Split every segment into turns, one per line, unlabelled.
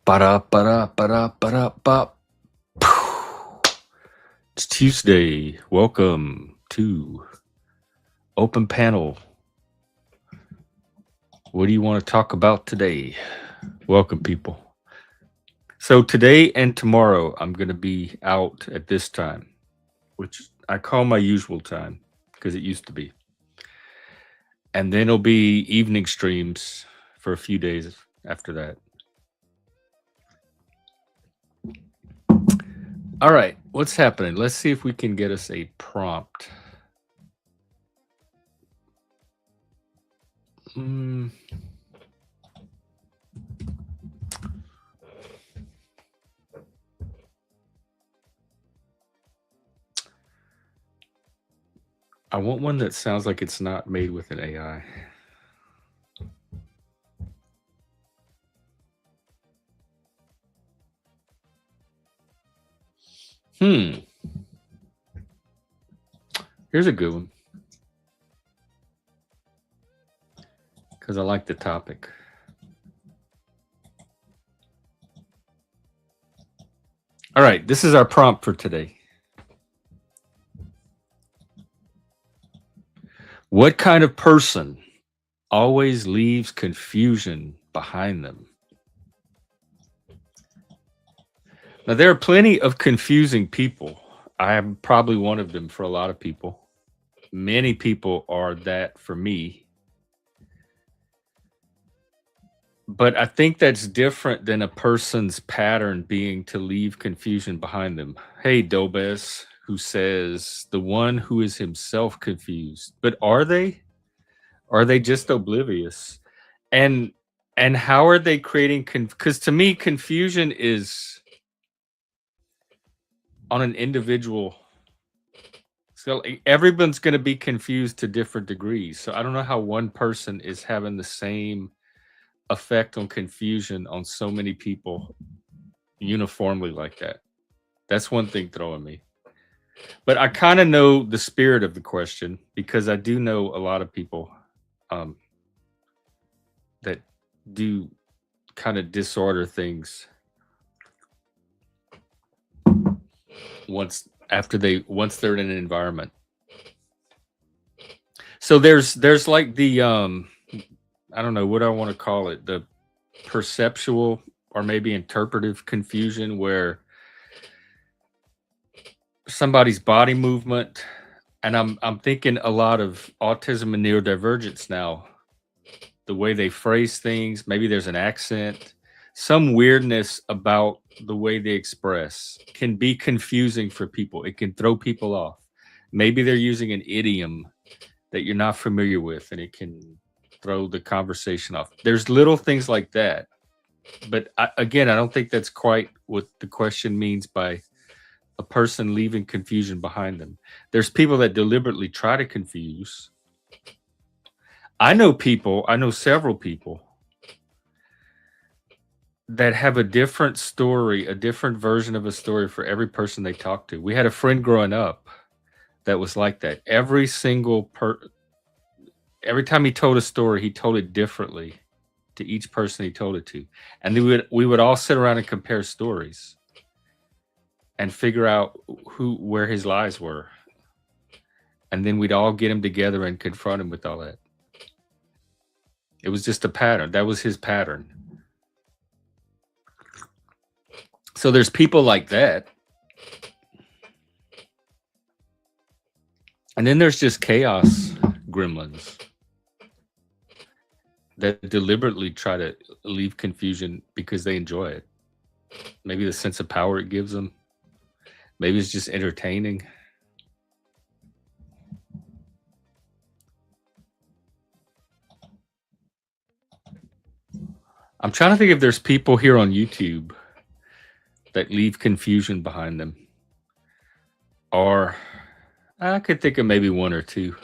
Ba-da, ba-da, ba-da, ba-da, ba. It's Tuesday. Welcome to Open Panel. What do you want to talk about today? Welcome, people. So today and tomorrow, I'm going to be out at this time, which I call my usual time because it used to be. And then it'll be evening streams for a few days after that. All right, what's happening? Let's see if we can get us a prompt. I want one that sounds like it's not made with an AI. Here's a good one. Because I like the topic. All right, this is our prompt for today. What kind of person always leaves confusion behind them? Now, there are plenty of confusing people. I am probably one of them for a lot of people. Many people are that for me. But I think that's different than a person's pattern being to leave confusion behind them. Hey, Dobes, who says the one who is himself confused. But are they? Are they just oblivious? And how are they creating because to me confusion is on an individual. So everyone's going to be confused to different degrees. So I don't know how one person is having the same effect on confusion on so many people uniformly like that. That's one thing throwing me. But I kind of know the spirit of the question because I do know a lot of people that do kind of disorder things once they're in an environment. So there's like the I don't know what I want to call it, the perceptual or maybe interpretive confusion where somebody's body movement, and I'm thinking a lot of autism and neurodivergence now, the way they phrase things, maybe there's an accent, some weirdness about the way they express can be confusing for people. It can throw people off. Maybe they're using an idiom that you're not familiar with and it can throw the conversation off. There's little things like that. But I don't think that's quite what the question means by a person leaving confusion behind them. There's people that deliberately try to confuse. I know several people that have a different story, a different version of a story for every person they talk to. We had a friend growing up that was like that. Every time he told a story, he told it differently to each person he told it to. And we would all sit around and compare stories and figure out where his lies were. And then we'd all get him together and confront him with all that. It was just a pattern. That was his pattern. So there's people like that. And then there's just chaos gremlins that deliberately try to leave confusion because they enjoy it. Maybe the sense of power it gives them. Maybe it's just entertaining. I'm trying to think if there's people here on YouTube that leave confusion behind them. Or I could think of maybe one or two.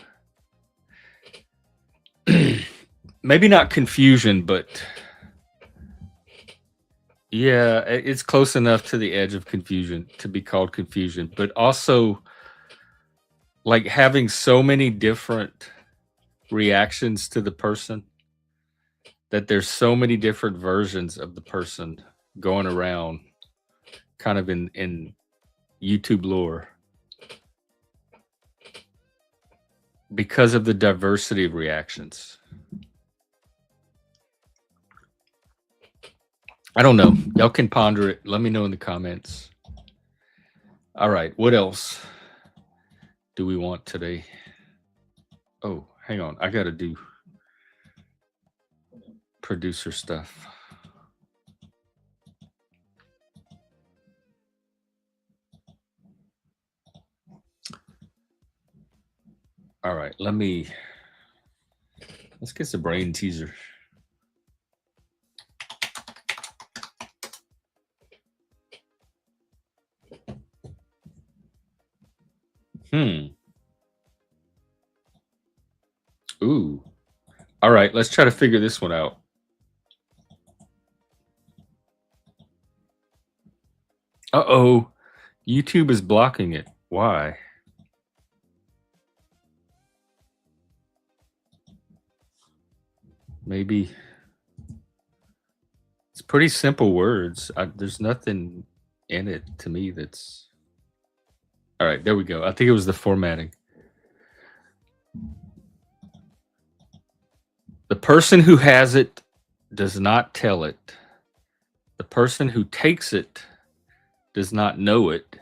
Maybe not confusion, but yeah, it's close enough to the edge of confusion to be called confusion, but also like having so many different reactions to the person that there's so many different versions of the person going around kind of in YouTube lore because of the diversity of reactions. I don't know. Y'all can ponder it. Let me know in the comments. All right. What else do we want today? Oh, hang on. I got to do producer stuff. All right. Let's get the brain teaser. Ooh. All right, let's try to figure this one out. Uh-oh. YouTube is blocking it. Why? Maybe it's pretty simple words. There's nothing in it to me that's... All right, there we go. I think it was the formatting. The person who has it does not tell it. The person who takes it does not know it.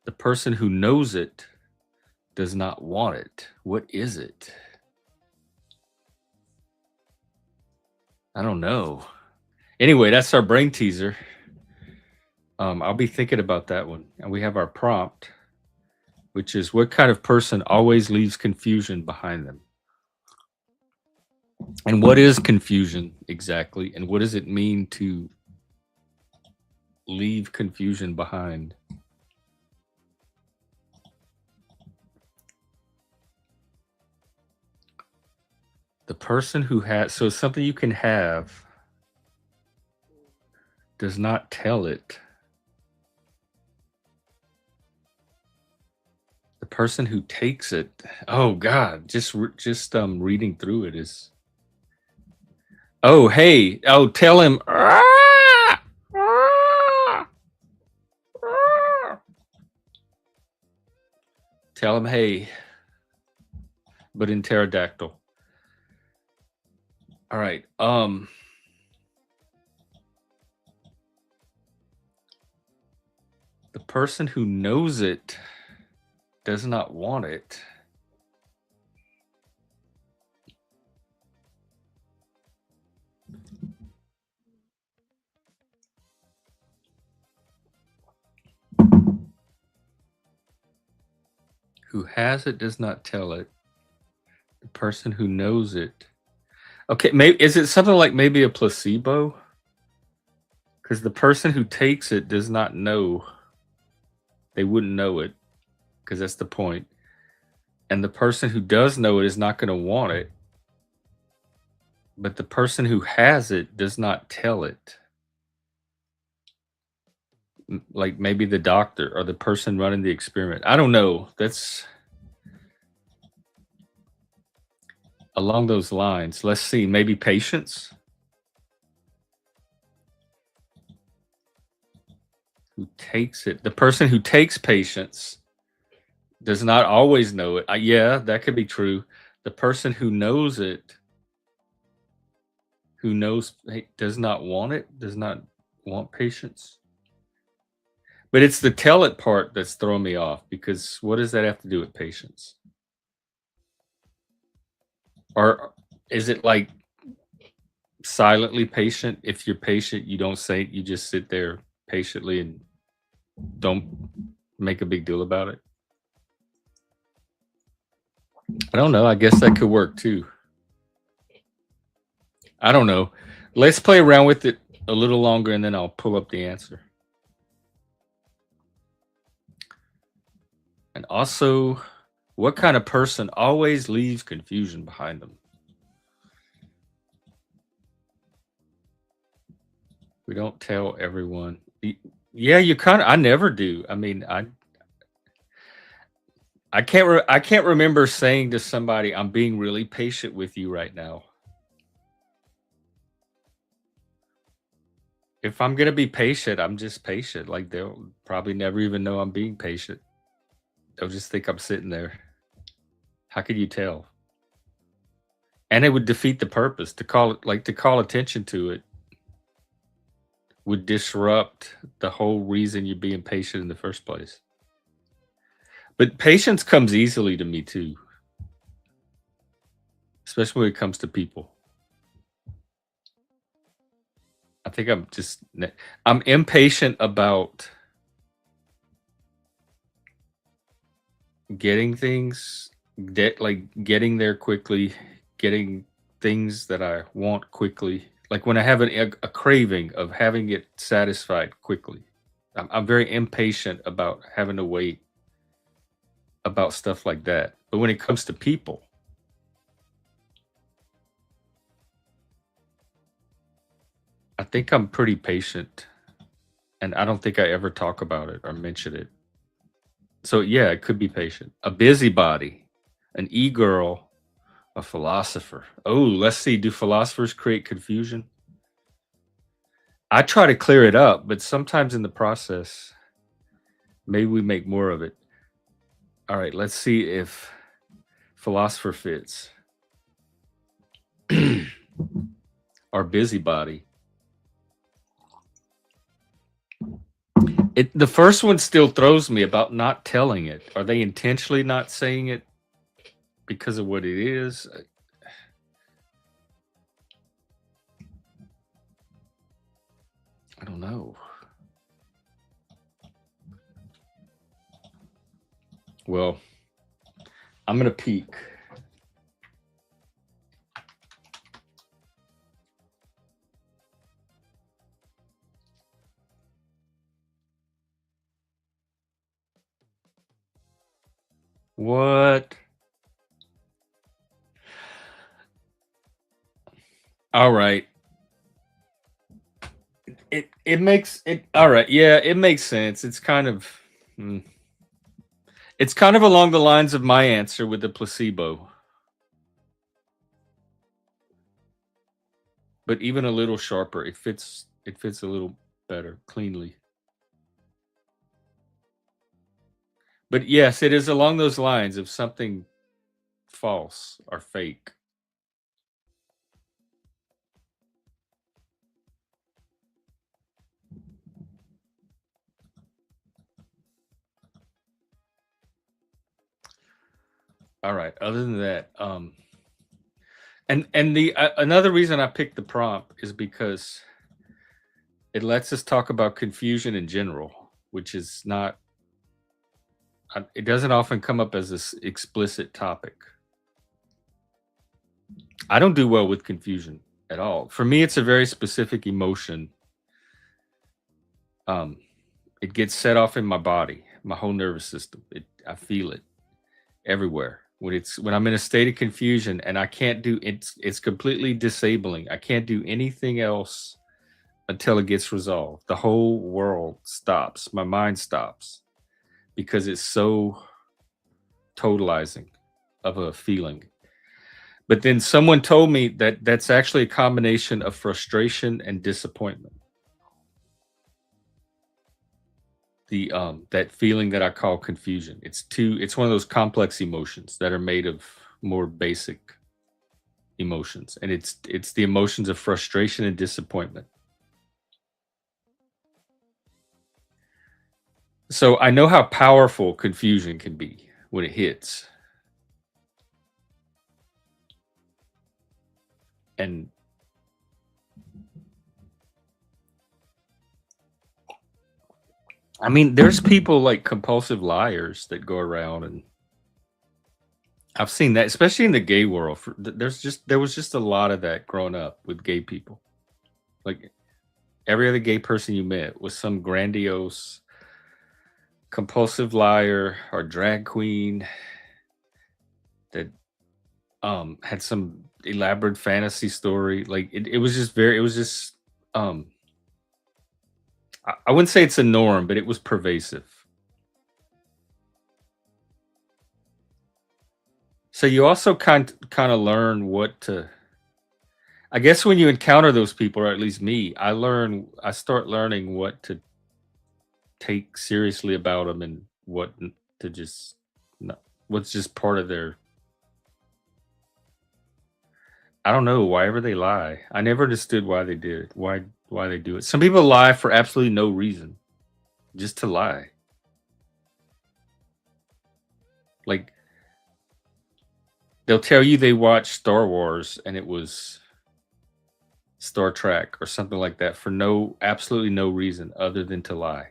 The person who knows it does not want it. What is it? I don't know. Anyway, that's our brain teaser. I'll be thinking about that one. And we have our prompt, which is, what kind of person always leaves confusion behind them? And what is confusion exactly? And what does it mean to leave confusion behind? The person who has... So something you can have does not tell it. The person who takes it... Oh, God. Just reading through it is... Oh, hey. Oh, tell him... Tell him, hey. But in pterodactyl. All right. The person who knows it does not want it. Who has it does not tell it. The person who knows it. Okay, maybe is it something like maybe a placebo? Because the person who takes it does not know. They wouldn't know it, because that's the point. And the person who does know it is not going to want it. But the person who has it does not tell it. Like maybe the doctor or the person running the experiment. I don't know. That's along those lines. Let's see. Maybe patience. Who takes it? The person who takes patience does not always know it. Yeah, that could be true. The person who knows it, who knows, does not want it, does not want patience. But it's the tell it part that's throwing me off, because what does that have to do with patience? Or is it like silently patient? If you're patient, you don't say it, you just sit there patiently and don't make a big deal about it. I don't know. I guess that could work too. I don't know. Let's play around with it a little longer and then I'll pull up the answer. And also, what kind of person always leaves confusion behind them? We don't tell everyone. Yeah, you kind of... I never do. I mean, I can't remember saying to somebody, I'm being really patient with you right now. If I'm gonna be patient, I'm just patient. Like, they'll probably never even know I'm being patient. They'll just think I'm sitting there. How could you tell? And it would defeat the purpose to call attention to it would disrupt the whole reason you're being patient in the first place. But patience comes easily to me too, especially when it comes to people. I think I'm impatient about getting things, getting there quickly, getting things that I want quickly. Like when I have a craving of having it satisfied quickly. I'm very impatient about having to wait about stuff like that. But when it comes to people, I think I'm pretty patient, and I don't think I ever talk about it or mention it. So yeah, it could be patient. A busybody, an e-girl, a philosopher. Oh, let's see. Do philosophers create confusion? I try to clear it up, but sometimes in the process, maybe we make more of it. All right, let's see if philosopher fits. Our busybody. The first one still throws me about not telling it. Are they intentionally not saying it because of what it is? I don't know. Well, I'm gonna peek. What? All right. It makes it all right. Yeah, it makes sense. Hmm. It's kind of along the lines of my answer with the placebo, but even a little sharper. It fits a little better, cleanly. But yes, it is along those lines of something false or fake. All right. Other than that, and the another reason I picked the prompt is because it lets us talk about confusion in general, which is not. It doesn't often come up as this explicit topic. I don't do well with confusion at all. For me, it's a very specific emotion. Um, it gets set off in my body, my whole nervous system. I feel it everywhere when I'm in a state of confusion and I can't do it's completely disabling. I can't do anything else until it gets resolved. The whole world stops. My mind stops because it's so totalizing of a feeling. But then someone told me that that's actually a combination of frustration and disappointment. That feeling that I call confusion. It's one of those complex emotions that are made of more basic emotions, and it's the emotions of frustration and disappointment. So I know how powerful confusion can be when it hits. And I mean, there's people like compulsive liars that go around, and I've seen that, especially in the gay world. There was just a lot of that growing up with gay people. Like every other gay person you met was some grandiose compulsive liar or drag queen that had some elaborate fantasy story. Like it was just um I wouldn't say it's a norm, but it was pervasive. So you also kind of learn what to. I guess when you encounter those people, or at least me, I start learning what to take seriously about them and what to just not, what's just part of their, I don't know, why ever they lie. I never understood why they did it. Why they do it. Some people lie for absolutely no reason, just to lie. Like they'll tell you they watched Star Wars and it was Star Trek or something like that for no absolutely no reason other than to lie.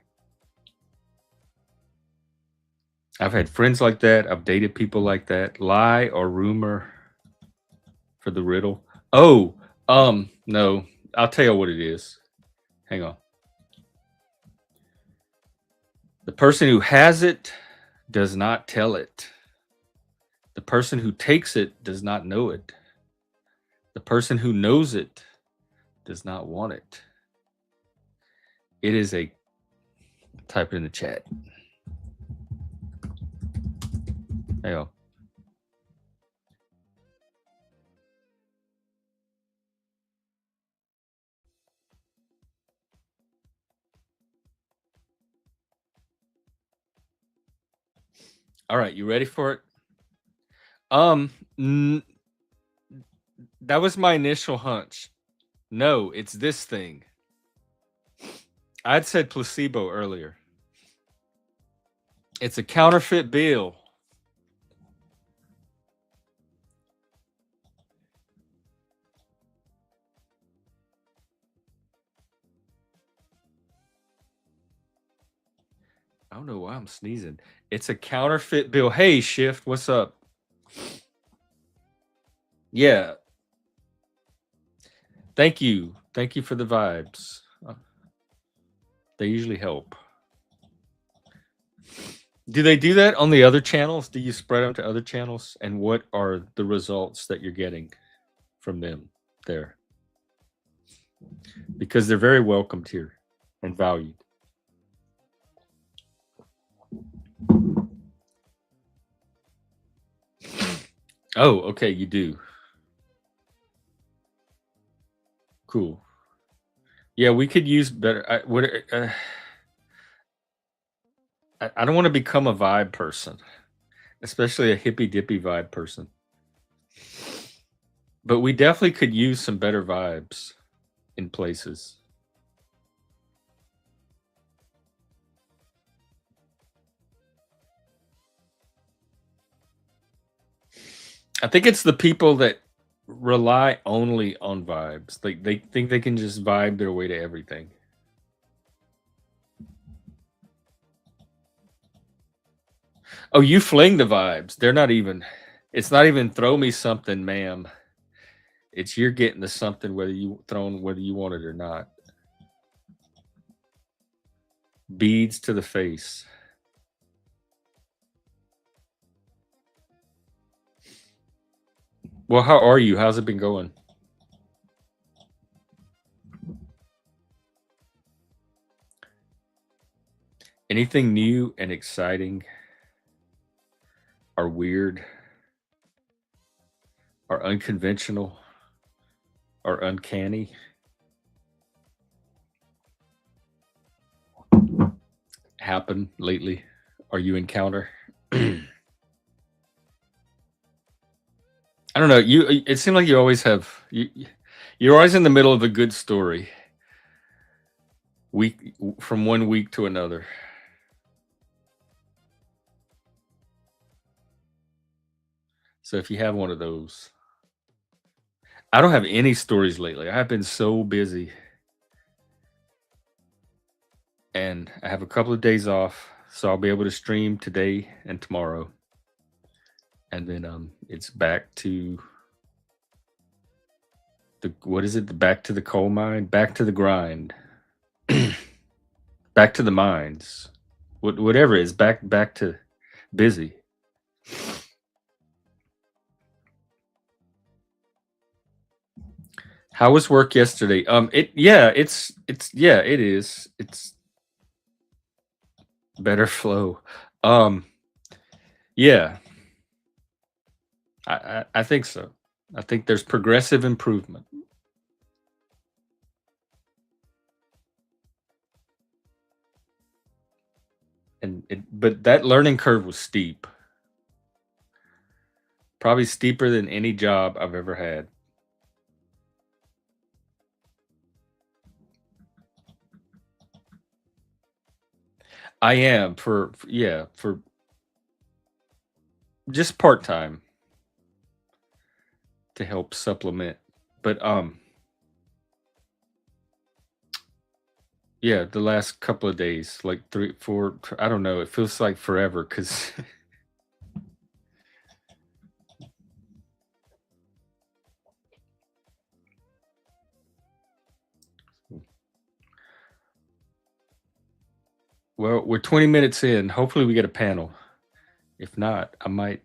I've had friends like that. I've dated people like that. Lie or rumor for the riddle. Oh, no. I'll tell you what it is. Hang on. The person who has it does not tell it. The person who takes it does not know it. The person who knows it does not want it. It is a, type it in the chat. Hang on. All right, you ready for it? N- that was my initial hunch. No, it's this thing. I'd said placebo earlier. It's a counterfeit bill. I don't know why I'm sneezing. It's a counterfeit bill. Hey, Shift, what's up? Yeah. Thank you. Thank you for the vibes. They usually help. Do they do that on the other channels? Do you spread them to other channels? And what are the results that you're getting from them there? Because they're very welcomed here and valued. Oh, okay, you do. Cool. Yeah, we could use better. I don't want to become a vibe person, especially a hippy dippy vibe person. But we definitely could use some better vibes in places. I think it's the people that rely only on vibes. Like they think they can just vibe their way to everything. Oh, you fling the vibes. They're not even, it's not even throw me something, ma'am. It's you're getting the something whether you want it or not. Beads to the face. Well, how are you? How's it been going? Anything new and exciting or weird or unconventional or uncanny happen lately or you encounter? I don't know. It seems like you always have you're always in the middle of a good story. Week from one week to another. So if you have one of those, I don't have any stories lately. I have been so busy, and I have a couple of days off, so I'll be able to stream today and tomorrow, and then it's back to the, what is it? The back to the coal mine, back to the grind, back to the mines, whatever it is, back to busy. How was work yesterday? It is. It's better flow. Yeah, I think so. I think there's progressive improvement. but that learning curve was steep, probably steeper than any job I've ever had. I am yeah, for just part time to help supplement. But yeah, the last couple of days, like 3, 4, I don't know. It feels like forever because well, we're 20 minutes in. Hopefully, we get a panel. If not, I might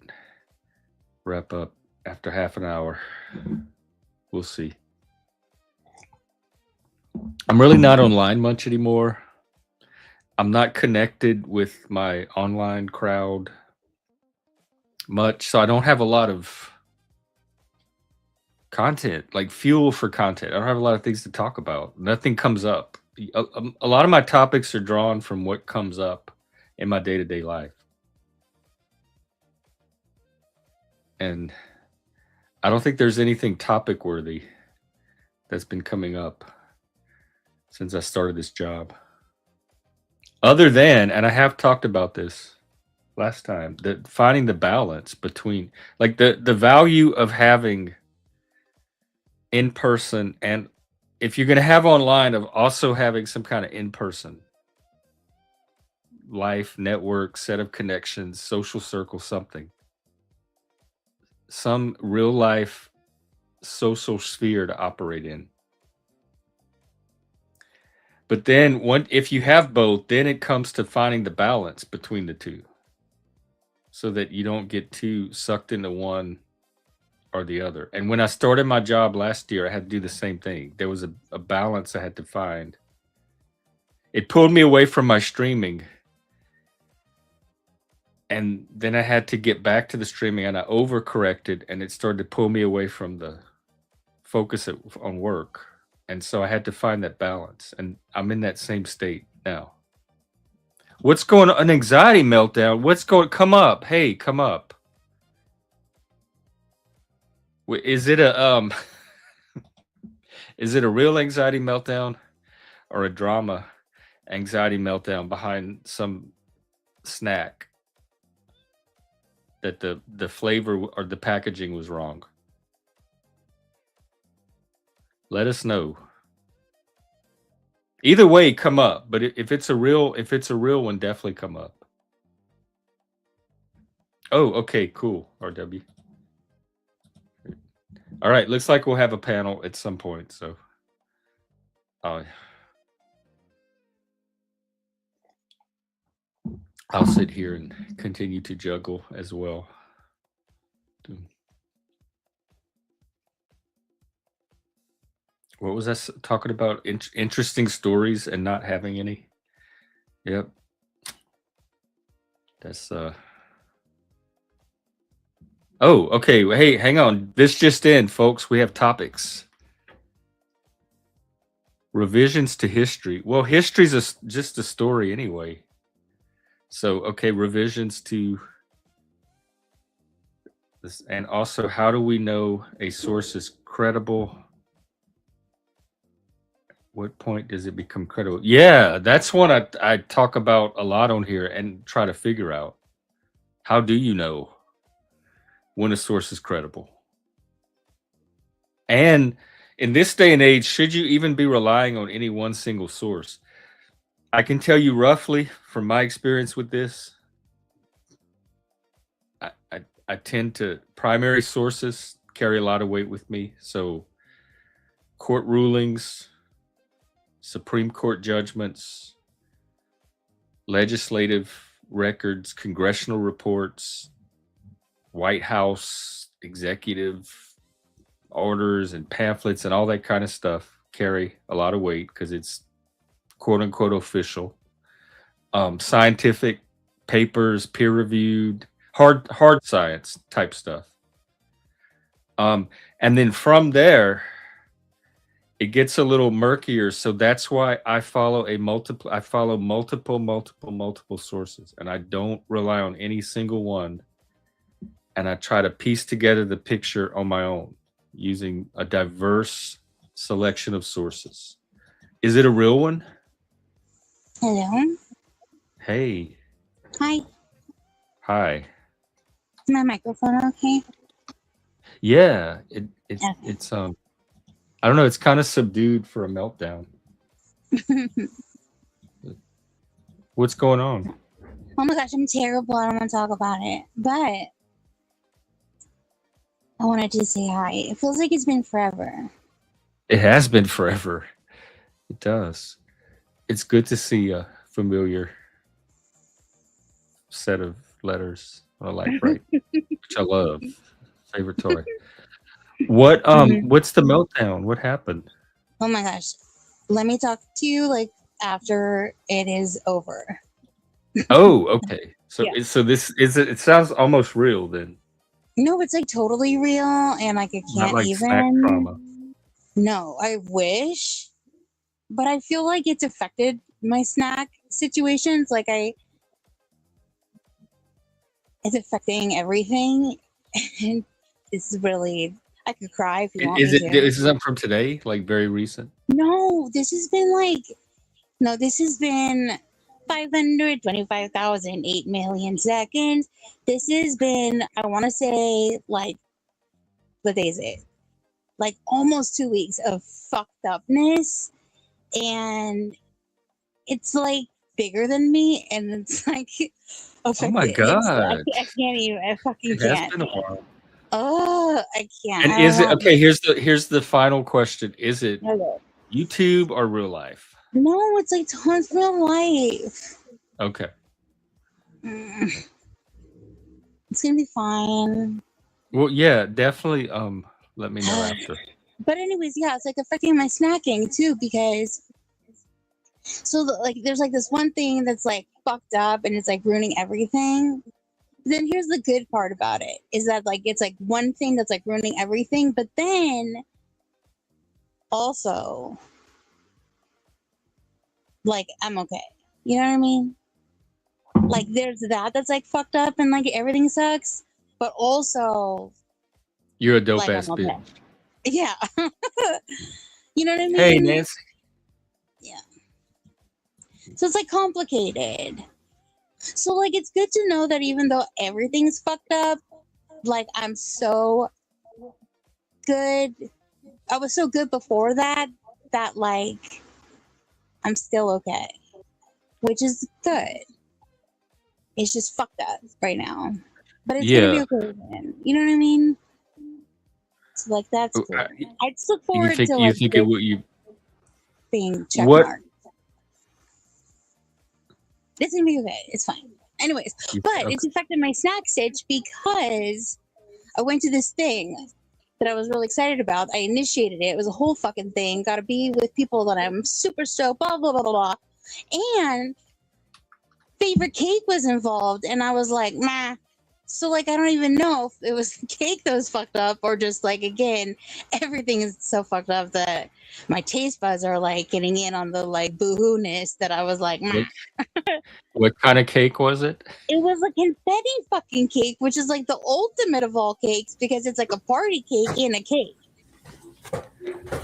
wrap up after half an hour. We'll see. I'm really not online much anymore. I'm not connected with my online crowd much, so I don't have a lot of content, like fuel for content. I don't have a lot of things to talk about. Nothing comes up. A lot of my topics are drawn from what comes up in my day-to-day life. And I don't think there's anything topic worthy that's been coming up since I started this job. Other than, and I have talked about this last time, that finding the balance between like the value of having in person, and if you're going to have online, of also having some kind of in person life, network, set of connections, social circle, something, some real life social sphere to operate in. But then if you have both, then it comes to finding the balance between the two so that you don't get too sucked into one or the other. And when I started my job last year, I had to do the same thing. There was a balance I had to find. It pulled me away from my streaming. And then I had to get back to the streaming, and I overcorrected, and it started to pull me away from the focus on work. And so I had to find that balance, and I'm in that same state now. What's going on? An anxiety meltdown? What's going? Come up. Hey, come up. Is it a is it a real anxiety meltdown or a drama anxiety meltdown behind some snack that the flavor or the packaging was wrong? Let us know. Either way, come up. But if it's a real one, definitely come up. Oh, okay, cool. RW. All right, looks like we'll have a panel at some point. So, I'll sit here and continue to juggle as well. What was I talking about? Interesting stories and not having any. Yep. That's Oh, okay. Hey, hang on. This just in, folks. We have topics. Revisions to history. Well, history's just a story anyway. So, okay, revisions to this, and also, how do we know a source is credible? What point does it become credible? Yeah, that's one I talk about a lot on here and try to figure out. How do you know when a source is credible? And in this day and age, should you even be relying on any one single source? I can tell you roughly from my experience with this, I tend to, primary sources carry a lot of weight with me. So court rulings, Supreme Court judgments, legislative records, congressional reports, White House executive orders and pamphlets and all that kind of stuff carry a lot of weight because it's quote unquote official. Scientific papers, peer reviewed, hard science type stuff. And then from there, it gets a little murkier. So that's why I follow multiple sources, and I don't rely on any single one. And I try to piece together the picture on my own using a diverse selection of sources. Is it a real one?
Hello.
Hey,
Hi.
hi.
Is my microphone okay?
Yeah,
Okay.
it's I don't know, it's kind of subdued for a meltdown. What's going on?
Oh my gosh, I'm terrible. I don't want to talk about it. But I wanted to say hi. It feels like it's been forever.
It has been forever. It does. It's good to see a familiar set of letters on a light bright, which I love. Favorite toy.
Mhm.
What's the meltdown? What happened?
Oh my gosh. Let me talk to you like after it is over.
Oh, okay. So
Yeah.
so this is it sounds almost real then.
No, it's like totally real and like I
Not
can't
like snack
even.
trauma.
No, I wish. But I feel like it's affected my snack situations. It's affecting everything. And it's really, I could cry if you want
Is
me
it
to.
this is up from today, like very recent?
No, this has been like, no, this has been 525,008 million seconds. This has been, I want to say, like, what day is it? Like almost 2 weeks of fucked upness. And it's like bigger than me. And it's like
Oh my
affected.
god.
I can't even, I fucking
It has
can't.
been a while.
Oh, I can't.
And
I don't
is it
want.
okay, here's the final question. Is it
Okay.
YouTube or real life?
No, it's like tons real life.
Okay.
Mm, it's gonna be fine.
Well, yeah, definitely let me know after.
But anyways, yeah, it's like affecting my snacking too because like there's like this one thing that's like fucked up and it's like ruining everything. Then here's the good part about it is that like it's like one thing that's like ruining everything, but then also like I'm okay. You know what I mean? Like there's that's like fucked up and like everything sucks, but also
You're a dope
like
ass
I'm okay.
bitch.
Yeah. You know what I
Hey,
mean?
Nancy.
Yeah. So it's like complicated. So like it's good to know that even though everything's fucked up, like I'm so good. I was so good before that that like I'm still okay, which is good. It's just fucked up right now, but it's gonna be
Yeah.
okay then. You know what I mean? So like that's
Oh,
cool. I just look
You
forward
think
to
you
like
think it
this
would you
being check
what
mark. It's gonna be okay. It's fine. Anyways,
you
but
okay.
it's affected my snack stitch because I went to this thing that I was really excited about. I initiated it. It was a whole fucking thing. Got to be with people that I'm super stoked. Blah blah blah blah blah. And favorite cake was involved, and I was like, nah. So like I don't even know if it was the cake that was fucked up or just like again everything is so fucked up that my taste buds are like getting in on the like boohoo-ness that I was like, nah.
What what kind of cake was it?
It was a confetti fucking cake, which is like the ultimate of all cakes because it's like a party cake in a cake.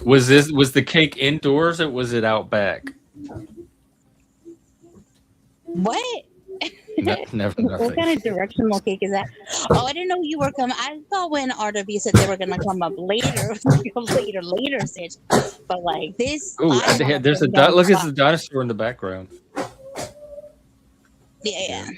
Was the cake indoors or was it out back?
What?
No, never
What
nothing.
kind of directional cake is that? Oh, I didn't know you were coming. I thought when RW said they were gonna come up later, later, Stitch. But like this,
Oh,
I want to
there's a
bring down
look at
spot.
the dinosaur in the background.
Yeah,
Yeah.
yeah.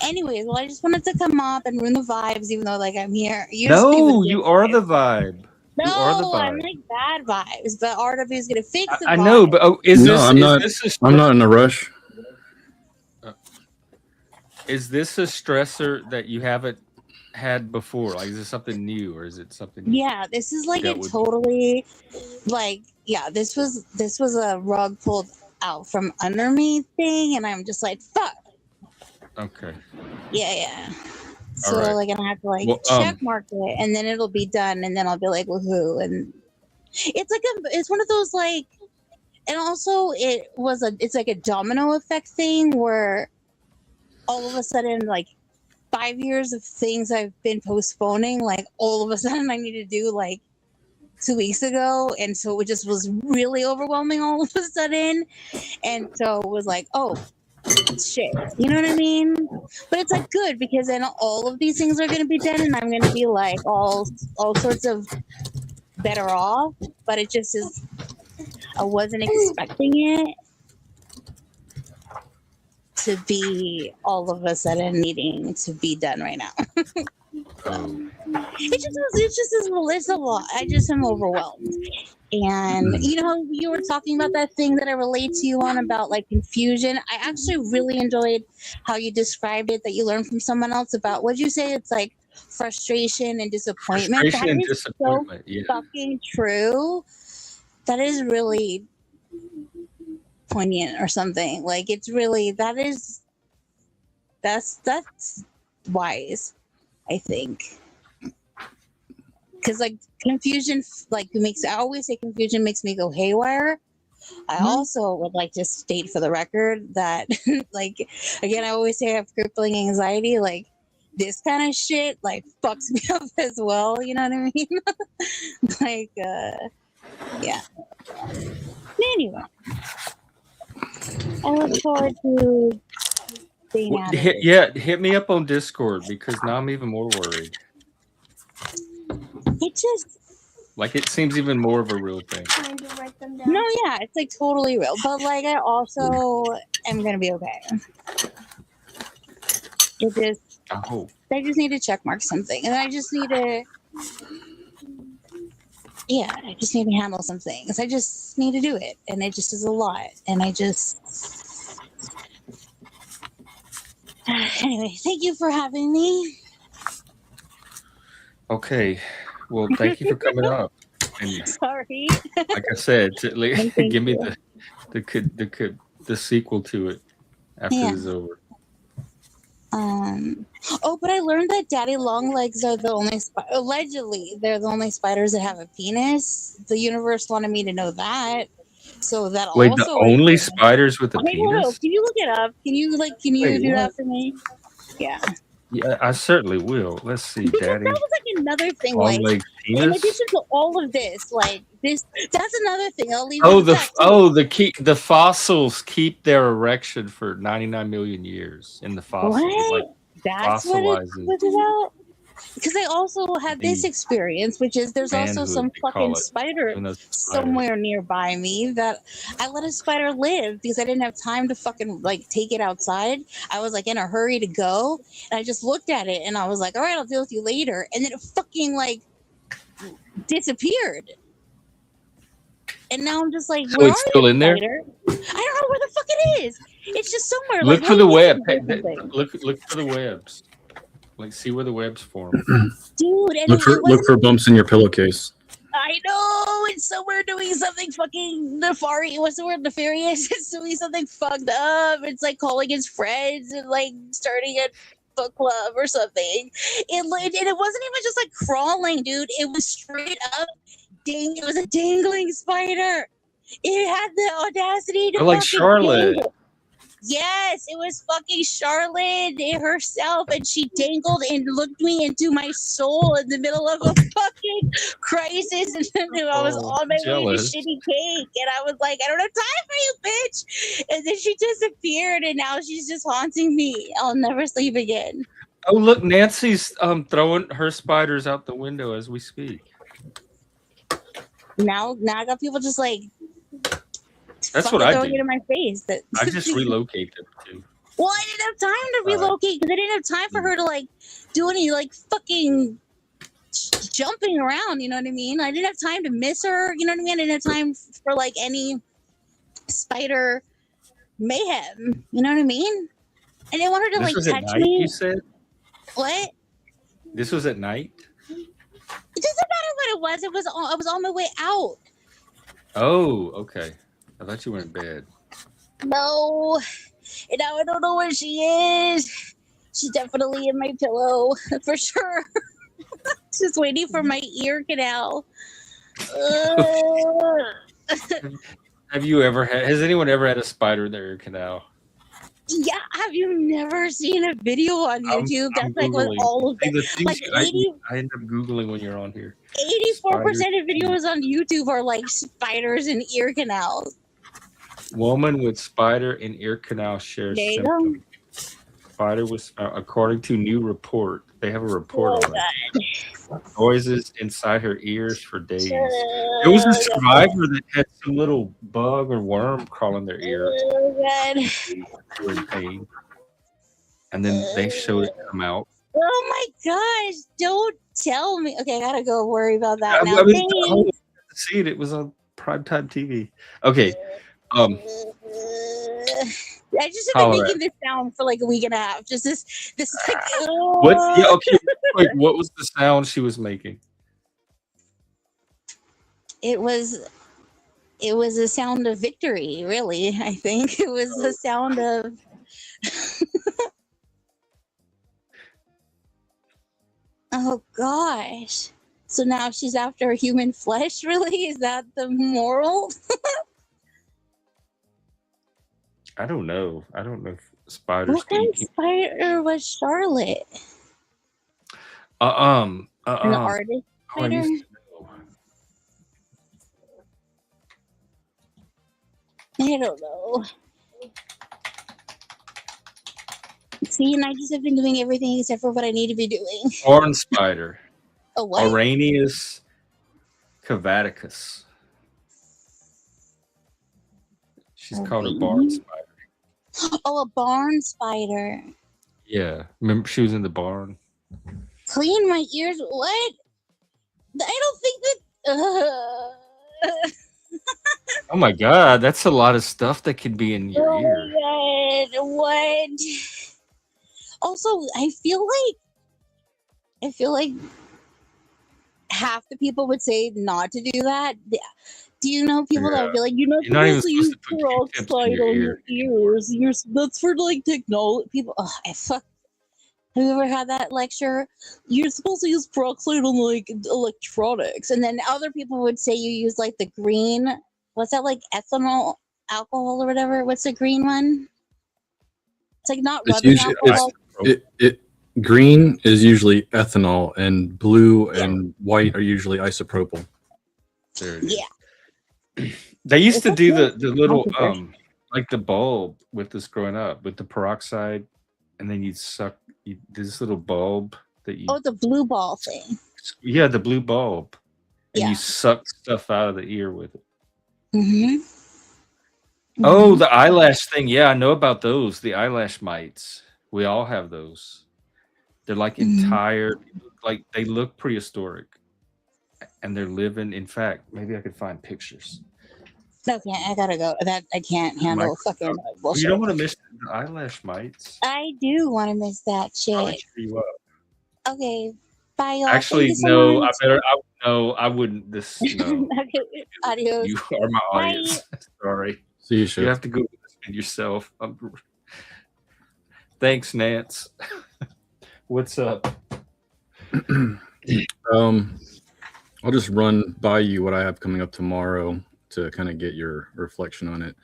Anyways, well, I just wanted to come up and ruin the vibes, even though like I'm here. You're just giving
No,
good
you are the
vibes.
vibe. You are the
No, I'm
vibe.
like bad vibes, but RW is gonna fix the
I know, but
vibe.
No, I'm not. I'm not in a rush.
uh, is this a stressor that you haven't had before? Like, is this something new, or is it something
Yeah, this is
you
like a
dealt with before?
totally like yeah, this was a rug pulled out from under me thing, and I'm just like fuck.
Okay,
Yeah, yeah.
all
So
right.
like, and I have to like
Well,
check mark it, and then it'll be done, and then I'll be like, woohoo, and It's one of those like, and also it's like a domino effect thing where all of a sudden, like 5 years of things I've been postponing, like all of a sudden I need to do like 2 weeks ago, and so it just was really overwhelming all of a sudden, and so it was like, oh shit, you know what I mean? But it's like good because then all of these things are going to be done, and I'm going to be like all sorts of better off. But it just is, I wasn't expecting it to be all of a sudden needing to be done right now. It's a lot. I just am overwhelmed. And you know, you were talking about that thing that I relate to you on about like confusion. I actually really enjoyed how you described it, that you learned from someone else about, what'd you say? It's like frustration and disappointment.
Frustration and disappointment.
So fucking true. That is really poignant or something. Like it's really, that's wise, I think. Because like confusion, like I always say confusion makes me go haywire. I also would like to state for the record that, like, again, I always say I have crippling anxiety. Like this kind of shit, like fucks me up as well. You know what I mean? Like, yeah. Anyway, I look forward to being out of it.
Hit me up on Discord because now I'm even more worried.
It just
like it seems even more of a real thing.
No, yeah, it's like totally real. But like I also am gonna be okay. It just I just need to check mark something. And I just need to I just need to handle some things. I just need to do it. And it just is a lot. And I just anyway, thank you for having me.
Okay. Well, thank you for coming up. And
sorry.
Like I said, give me the sequel to it after this is over.
But I learned that daddy long legs are the only allegedly they're the only spiders that have a penis. The universe wanted me to know that. So that
Wait,
also
the only spiders with a penis?
Can you look it up? Can you do that for me? Yeah.
Yeah, I certainly will. Let's see,
because
Daddy.
that was like another thing.
Long
Like
leg penis?
in addition to all of this, like this, that's another thing. I'll leave.
The fossils keep their erection for 99 million years in the fossil.
What?
Like,
that's what it was about. Because I also had this experience, which is there's also some fucking spider somewhere nearby me that I let a spider live because I didn't have time to fucking like take it outside. I was like in a hurry to go, and I just looked at it and I was like, all right, I'll deal with you later. And then it fucking like disappeared. And now I'm just like,
so it's still in there?
I don't know where the fuck it is. It's just somewhere.
Look for the web. Look for the webs. Like, see where the webs form.
Dude, and
look for bumps in your pillowcase.
I know it's somewhere doing something fucking nefarious. What's the word? Nefarious. It's doing something fucked up. It's like calling his friends and like starting a book club or something. It wasn't even just like crawling, dude. It was straight up. It was a dangling spider. It had the audacity to
like Charlotte.
Dangle. Yes, it was fucking Charlotte herself, and she dangled and looked me into my soul in the middle of a fucking crisis, and I was on my way to shitty cake, and I was like, I don't have time for you, bitch. And then she disappeared, and now she's just haunting me. I'll never sleep again.
Oh, look, Nancy's throwing her spiders out the window as we speak.
Now I got people just like.
That's what I
throwing
do.
it in my face.
I just relocate them too.
Well, I didn't have time to relocate because I didn't have time for her to like do any like fucking jumping around. You know what I mean? I didn't have time to miss her. You know what I mean? I didn't have time for like any spider mayhem. You know what I mean? I didn't want her to
this
like touch me.
You said
what?
This was at night.
It doesn't matter what it was. I was on my way out.
Oh, okay. I thought you were in bed.
No, and now I don't know where she is. She's definitely in my pillow for sure. Just waiting for my ear canal.
Have you ever had? Has anyone ever had a spider in their ear canal?
Yeah, have you never seen a video on YouTube?
I'm
That's like with
googling.
all of
See,
it.
the things
Like 80,
I end up googling when you're on here.
84% of videos on YouTube are like spiders and ear canals.
Woman with spider in ear canal shares
There you go.
symptom. Spider was according to new report. They have a report
Oh,
on it.
God.
Noises inside her ears for days. There was a survivor that had some little bug or worm crawling their ear.
Oh, God.
They were in pain. And then they showed it come out.
Oh my gosh! Don't tell me. Okay, I gotta go worry about that now.
I mean,
Thanks.
to see it. It was on primetime TV. Okay.
I just have been making this sound for like a week and a half. Just this like,
what? Yeah. Okay. Wait, what was the sound she was making?
It was a sound of victory. Really, I think it was the sound of. Oh gosh! So now she's after human flesh. Really, is that the moral?
I don't know. I don't know if spiders.
What kind of spider was Charlotte? An artist spider? I don't know. See, and I just have been doing everything except for what I need to be doing.
Horn spider.
A what?
Araneus cavaticus. She's called a barn spider.
Oh, a barn spider.
Yeah. Remember she was in the barn?
Clean my ears. What? I don't think that...
Oh my god, that's a lot of stuff that could be in your ear.
Oh my god, what? Also, I feel like half the people would say not to do that. Do you know people that would be like, you're not supposed to use peroxide on your ears? That's for like technology. People, I fuck. Have you ever had that lecture? You're supposed to use peroxide on like electronics, and then other people would say you use like the green. What's that, like ethanol alcohol or whatever? What's the green one? It's like not rubbing alcohol.
Green is usually ethanol, and blue and white are usually isopropyl.
Yeah.
They used to do the little like the bulb with this growing up with the peroxide, and then you'd suck this little bulb that you.
Oh, the blue ball thing.
Yeah, the blue bulb, and you suck stuff out of the ear with it.
Mm-hmm.
Oh, the eyelash thing. Yeah, I know about those. The eyelash mites. We all have those. They're like entire, like they look prehistoric, and they're living. In fact, maybe I could find pictures.
Okay, I gotta go. That I can't handle fucking bullshit.
You don't want to miss the eyelash mites.
I do want to miss that shit.
I'll cheer you up.
Okay, bye y'all.
Actually, no. I wouldn't. No.
Okay, adios.
You are my audience. Sorry.
See you,
You have to Google this yourself. Thanks, Nance. What's up?
I'll just run by you what I have coming up tomorrow to kind of get your reflection on it.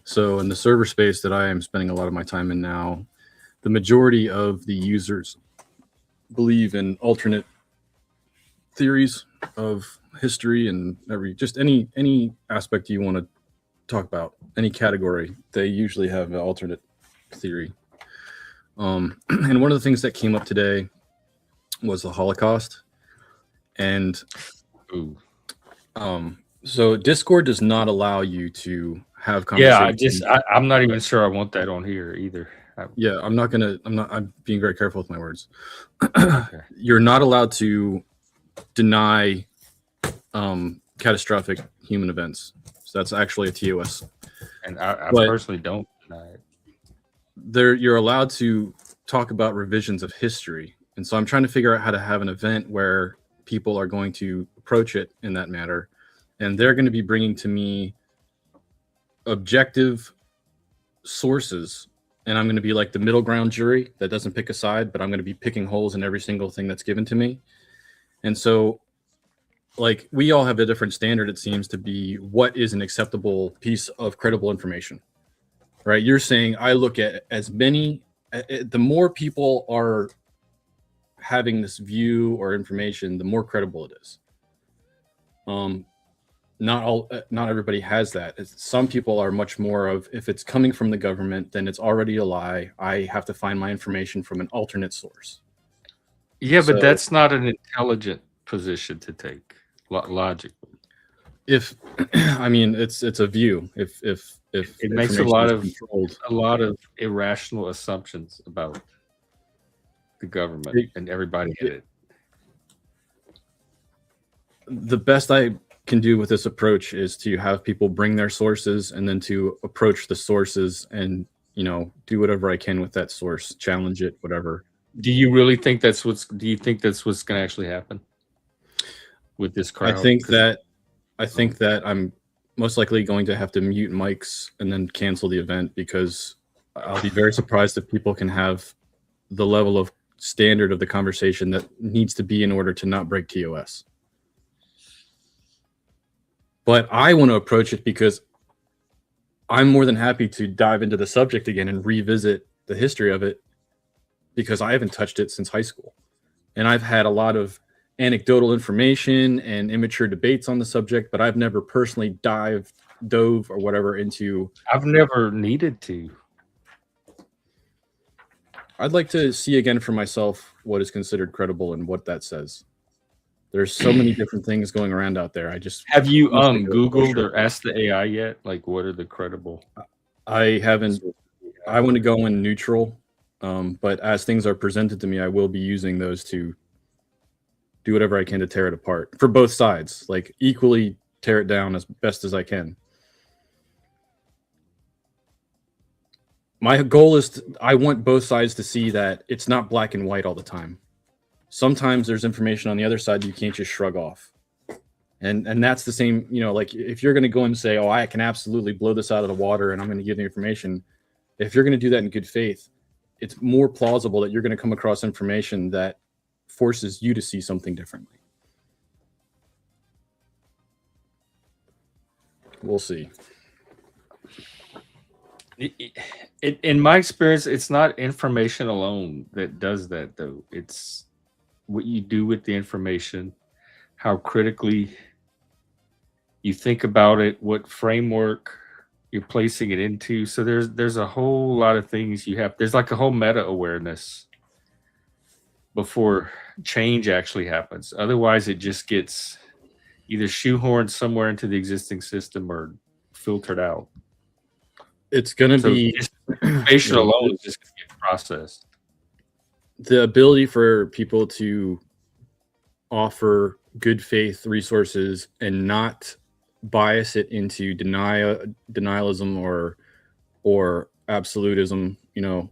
So in the server space that I am spending a lot of my time in now, the majority of the users believe in alternate theories of history and any aspect you want to talk about, any category, they usually have an alternate theory. And one of the things that came up today was the Holocaust. And so Discord does not allow you to have conversations.
Yeah, I'm not even sure I want that on here either.
I'm being very careful with my words. Okay. You're not allowed to deny catastrophic human events. So that's actually a TOS.
And I personally don't deny it.
You're allowed to talk about revisions of history. And so I'm trying to figure out how to have an event where people are going to approach it in that manner. And they're going to be bringing to me objective sources. And I'm going to be like the middle ground jury that doesn't pick a side, but I'm going to be picking holes in every single thing that's given to me. And so like we all have a different standard, it seems to be what is an acceptable piece of credible information, right? You're saying I look at as many, the more people are having this view or information, the more credible it is. Not everybody has that. Some people are much more of, if it's coming from the government, then it's already a lie. I have to find my information from an alternate source.
Yeah, but
So
that's not an intelligent position to take logically.
if I mean it's a view. If
It makes
information is controlled,
a lot of irrational assumptions about the government and everybody in it.
The best I can do with this approach is to have people bring their sources and then to approach the sources and, you know, do whatever I can with that source, challenge it, whatever.
Do you really think do you think that's what's going to actually happen with this crowd?
I think that I'm most likely going to have to mute mics and then cancel the event, because I'll be very surprised if people can have the level of standard of the conversation that needs to be in order to not break TOS. But I want to approach it because I'm more than happy to dive into the subject again and revisit the history of it, because I haven't touched it since high school. And I've had a lot of anecdotal information and immature debates on the subject, but I've never personally dove or whatever into.
I've never needed to.
I'd like to see again for myself what is considered credible and what that says. There's so many different things going around out there.
Have you Googled or asked the AI yet? Like, what are the credible?
I haven't. I want to go in neutral, but as things are presented to me, I will be using those to do whatever I can to tear it apart for both sides. Like equally tear it down as best as I can. My goal is I want both sides to see that it's not black and white all the time. Sometimes there's information on the other side that you can't just shrug off. And that's the same, you know, like if you're going to go and say, oh, I can absolutely blow this out of the water and I'm going to give the information. If you're going to do that in good faith, it's more plausible that you're going to come across information that forces you to see something differently. We'll see.
In my experience, it's not information alone that does that, though. It's what you do with the information, how critically you think about it, what framework you're placing it into. So there's a whole lot of things you have. There's like a whole meta awareness before change actually happens. Otherwise, it just gets either shoehorned somewhere into the existing system or filtered out.
It's going to be
information alone is just going to get processed.
The ability for people to offer good faith resources and not bias it into denialism or absolutism, you know,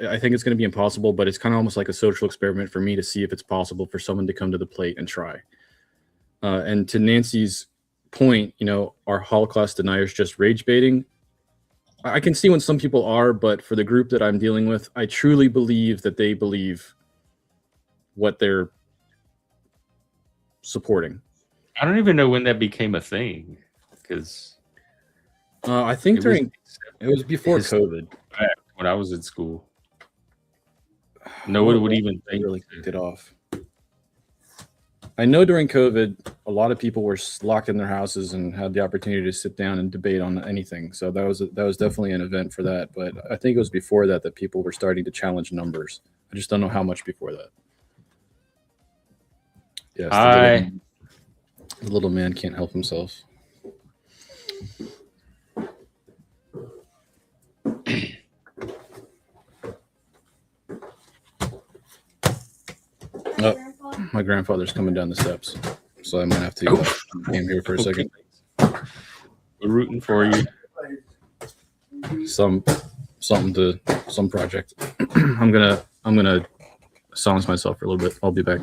I think it's going to be impossible, but it's kind of almost like a social experiment for me to see if it's possible for someone to come to the plate and try. And to Nancy's point, you know, are Holocaust deniers just rage baiting? I can see when some people are, but for the group that I'm dealing with, I truly believe that they believe what they're supporting.
I don't even know when that became a thing, because
I think it was before COVID.
When I was in school, no one would even think
really kicked it off. I know during COVID, a lot of people were locked in their houses and had the opportunity to sit down and debate on anything. So that was definitely an event for that. But I think it was before that people were starting to challenge numbers. I just don't know how much before that. Yes, the little man can't help himself. Oh, my grandfather's coming down the steps, so I might have to him here for a second.
We're rooting for you.
Some project. I'm gonna silence myself for a little bit. I'll be back.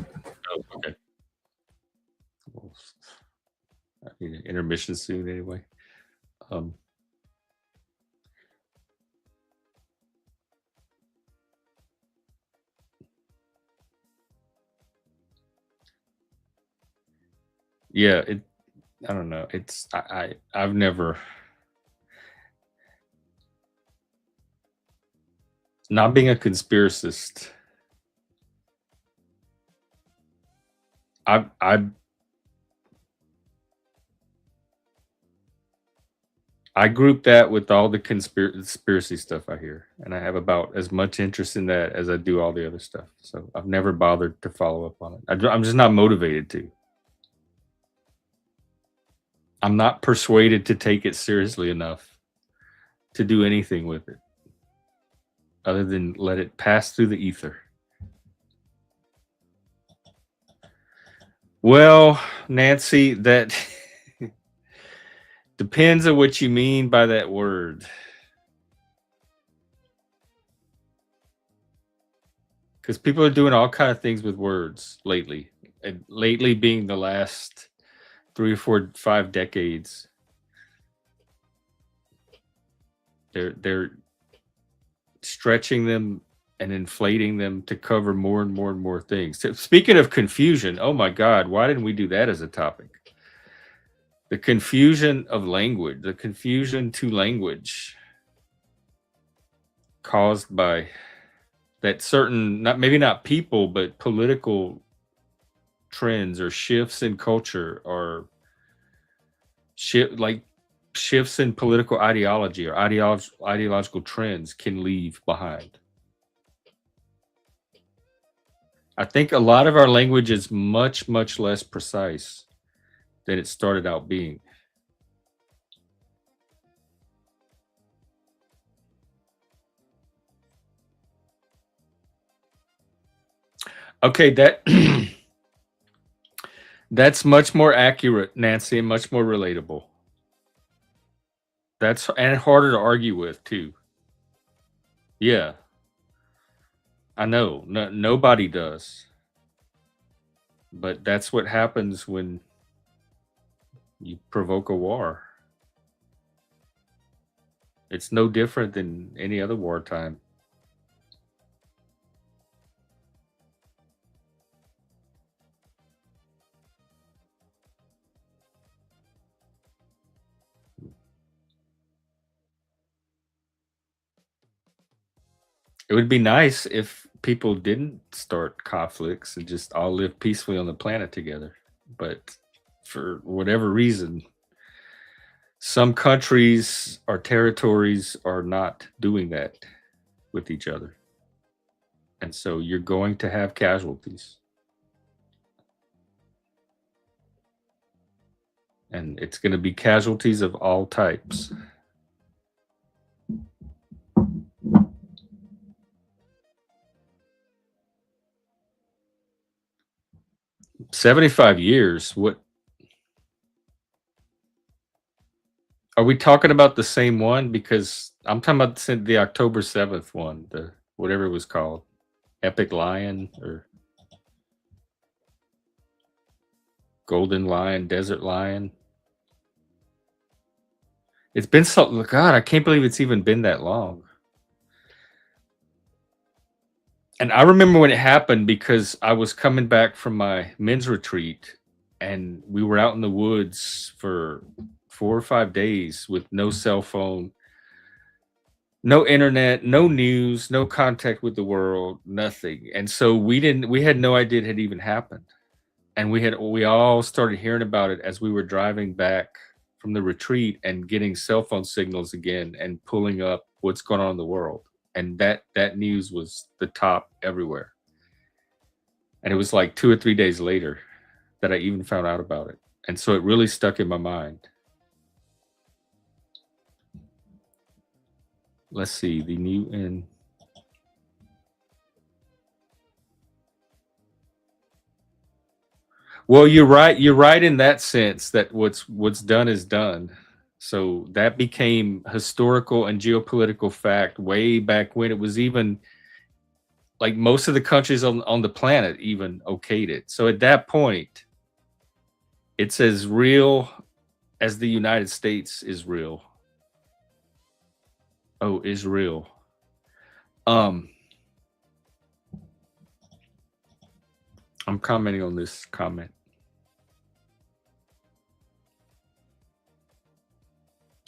Oh, okay. Well, I need an intermission soon anyway. Yeah, I don't know. I've never, not being a conspiracist. I group that with all the conspiracy stuff I hear, and I have about as much interest in that as I do all the other stuff. So I've never bothered to follow up on it. I'm just not motivated to. I'm not persuaded to take it seriously enough to do anything with it, other than let it pass through the ether. Well, Nancy, that depends on what you mean by that word. Because people are doing all kind of things with words lately, and lately being the last 3 or 4, 5 decades. They're stretching them and inflating them to cover more and more and more things. So speaking of confusion, oh my God, why didn't we do that as a topic? The confusion of language, the confusion to language caused by that certain, not maybe not people, but political trends or shifts in culture or shifts in political ideology or ideological trends can leave behind. I think a lot of our language is much, much less precise than it started out being. Okay, that's much more accurate, Nancy, and much more relatable. That's and harder to argue with too. Yeah, I know. Nobody does. But that's what happens when you provoke a war. It's no different than any other wartime. It would be nice if people didn't start conflicts and just all live peacefully on the planet together. But for whatever reason, some countries or territories are not doing that with each other. And so you're going to have casualties. And it's going to be casualties of all types. $75. What are we talking about? The same one? Because I'm talking about the October 7th one, the whatever it was called, Epic Lion or Golden Lion, Desert Lion. It's been so, God, I can't believe it's even been that long. And I remember when it happened because I was coming back from my men's retreat and we were out in the woods for 4 or 5 days with no cell phone, no internet, no news, no contact with the world, nothing. And so we had no idea it had even happened. And we all started hearing about it as we were driving back from the retreat and getting cell phone signals again and pulling up what's going on in the world. And that news was the top everywhere. And it was like 2 or 3 days later that I even found out about it. And so it really stuck in my mind. Let's see, the new and well, you're right. You're right in that sense that what's done is done. So that became historical and geopolitical fact way back when it was even like most of the countries on the planet even okayed it. So at that point, it's as real as the United States is real. Oh, is real. I'm commenting on this comment.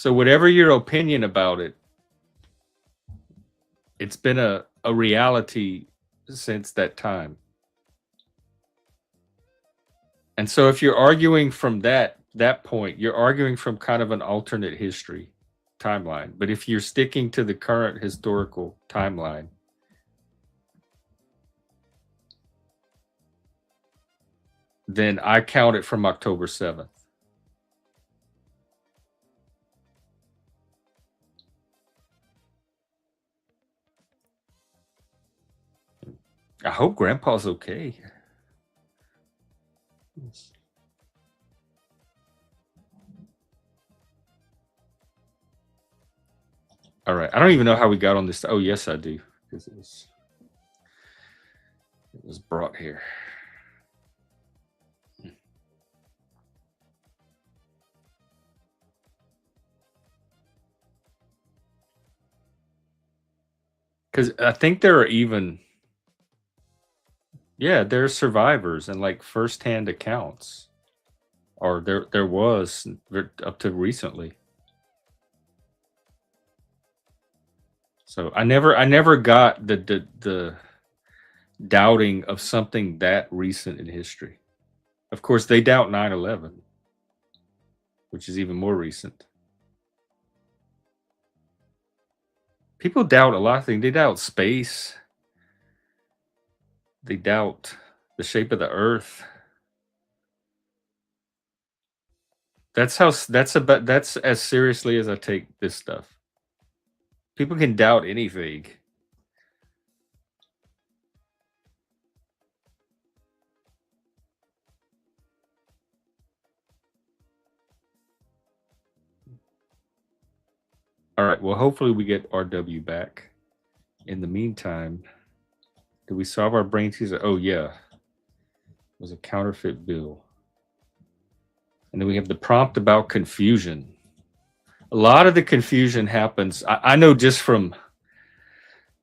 So whatever your opinion about it, it's been a reality since that time. And so if you're arguing from that point, you're arguing from kind of an alternate history timeline. But if you're sticking to the current historical timeline, then I count it from October 7th. I hope Grandpa's okay. All right. I don't even know how we got on this. Oh, yes, I do. Because it was brought here. Because I think there are even, yeah, there are survivors and like firsthand accounts, or there was up to recently. So I never got the doubting of something that recent in history. Of course, they doubt 9/11, which is even more recent. People doubt a lot of things. They doubt space. They doubt the shape of the earth. That's as seriously as I take this stuff. People can doubt anything. All right. Well, hopefully we get RW back. In the meantime, did we solve our brain teaser? Oh, yeah. It was a counterfeit bill. And then we have the prompt about confusion. A lot of the confusion happens. I know just from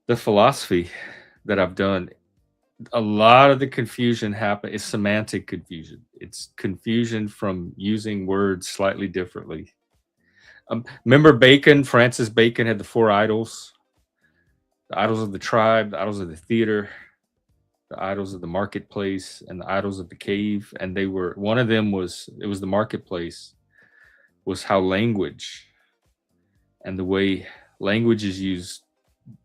the philosophy that I've done, a lot of the confusion is semantic confusion. It's confusion from using words slightly differently. Remember Bacon? Francis Bacon had the 4 idols. The idols of the tribe, the idols of the theater, the idols of the marketplace, and the idols of the cave. And they were, one of them was, it was the marketplace, was how language and the way language is used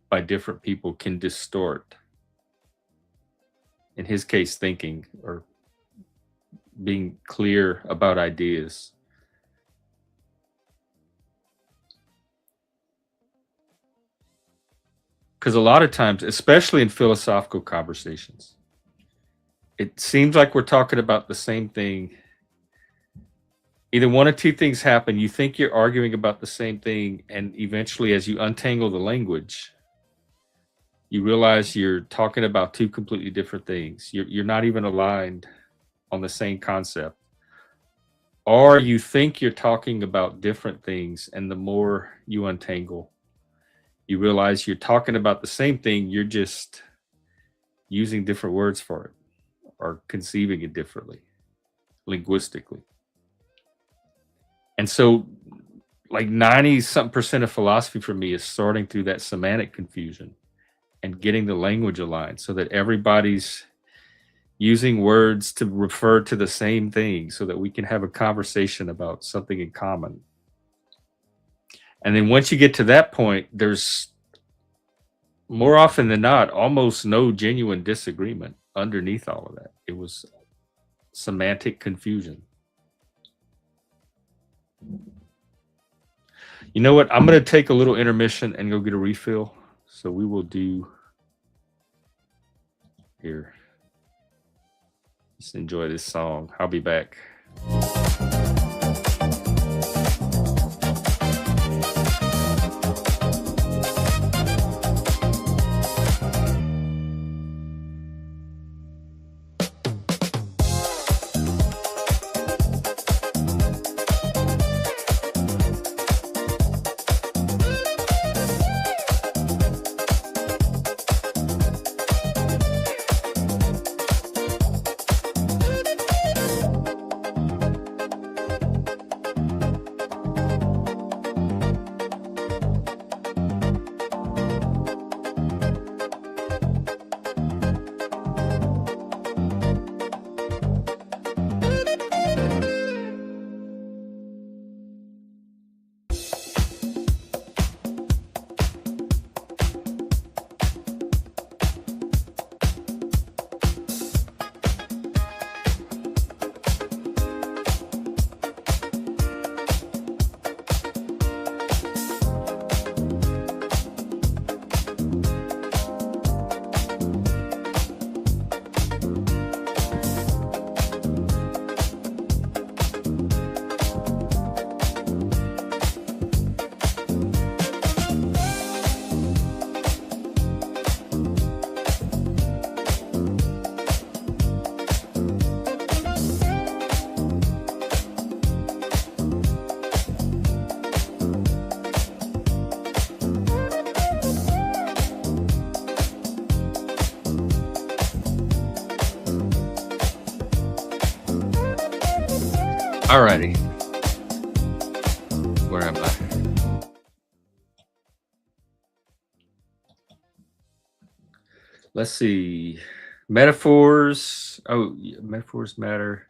by different people can distort, in his case, thinking or being clear about ideas. Because a lot of times, especially in philosophical conversations, it seems like we're talking about the same thing. Either one of two things happen. You think you're arguing about the same thing, and eventually, as you untangle the language, you realize you're talking about two completely different things. You're not even aligned on the same concept. Or you think you're talking about different things, and the more you untangle, you realize you're talking about the same thing, you're just using different words for it or conceiving it differently, linguistically. And so like 90-something% of philosophy for me is sorting through that semantic confusion and getting the language aligned so that everybody's using words to refer to the same thing so that we can have a conversation about something in common. And then once you get to that point, there's more often than not almost no genuine disagreement underneath all of that. It was semantic confusion. You know what? I'm going to take a little intermission and go get a refill. So we will do here. Just enjoy this song. I'll be back. Alrighty. Where am I? Let's see. Metaphors. Oh, yeah, metaphors matter.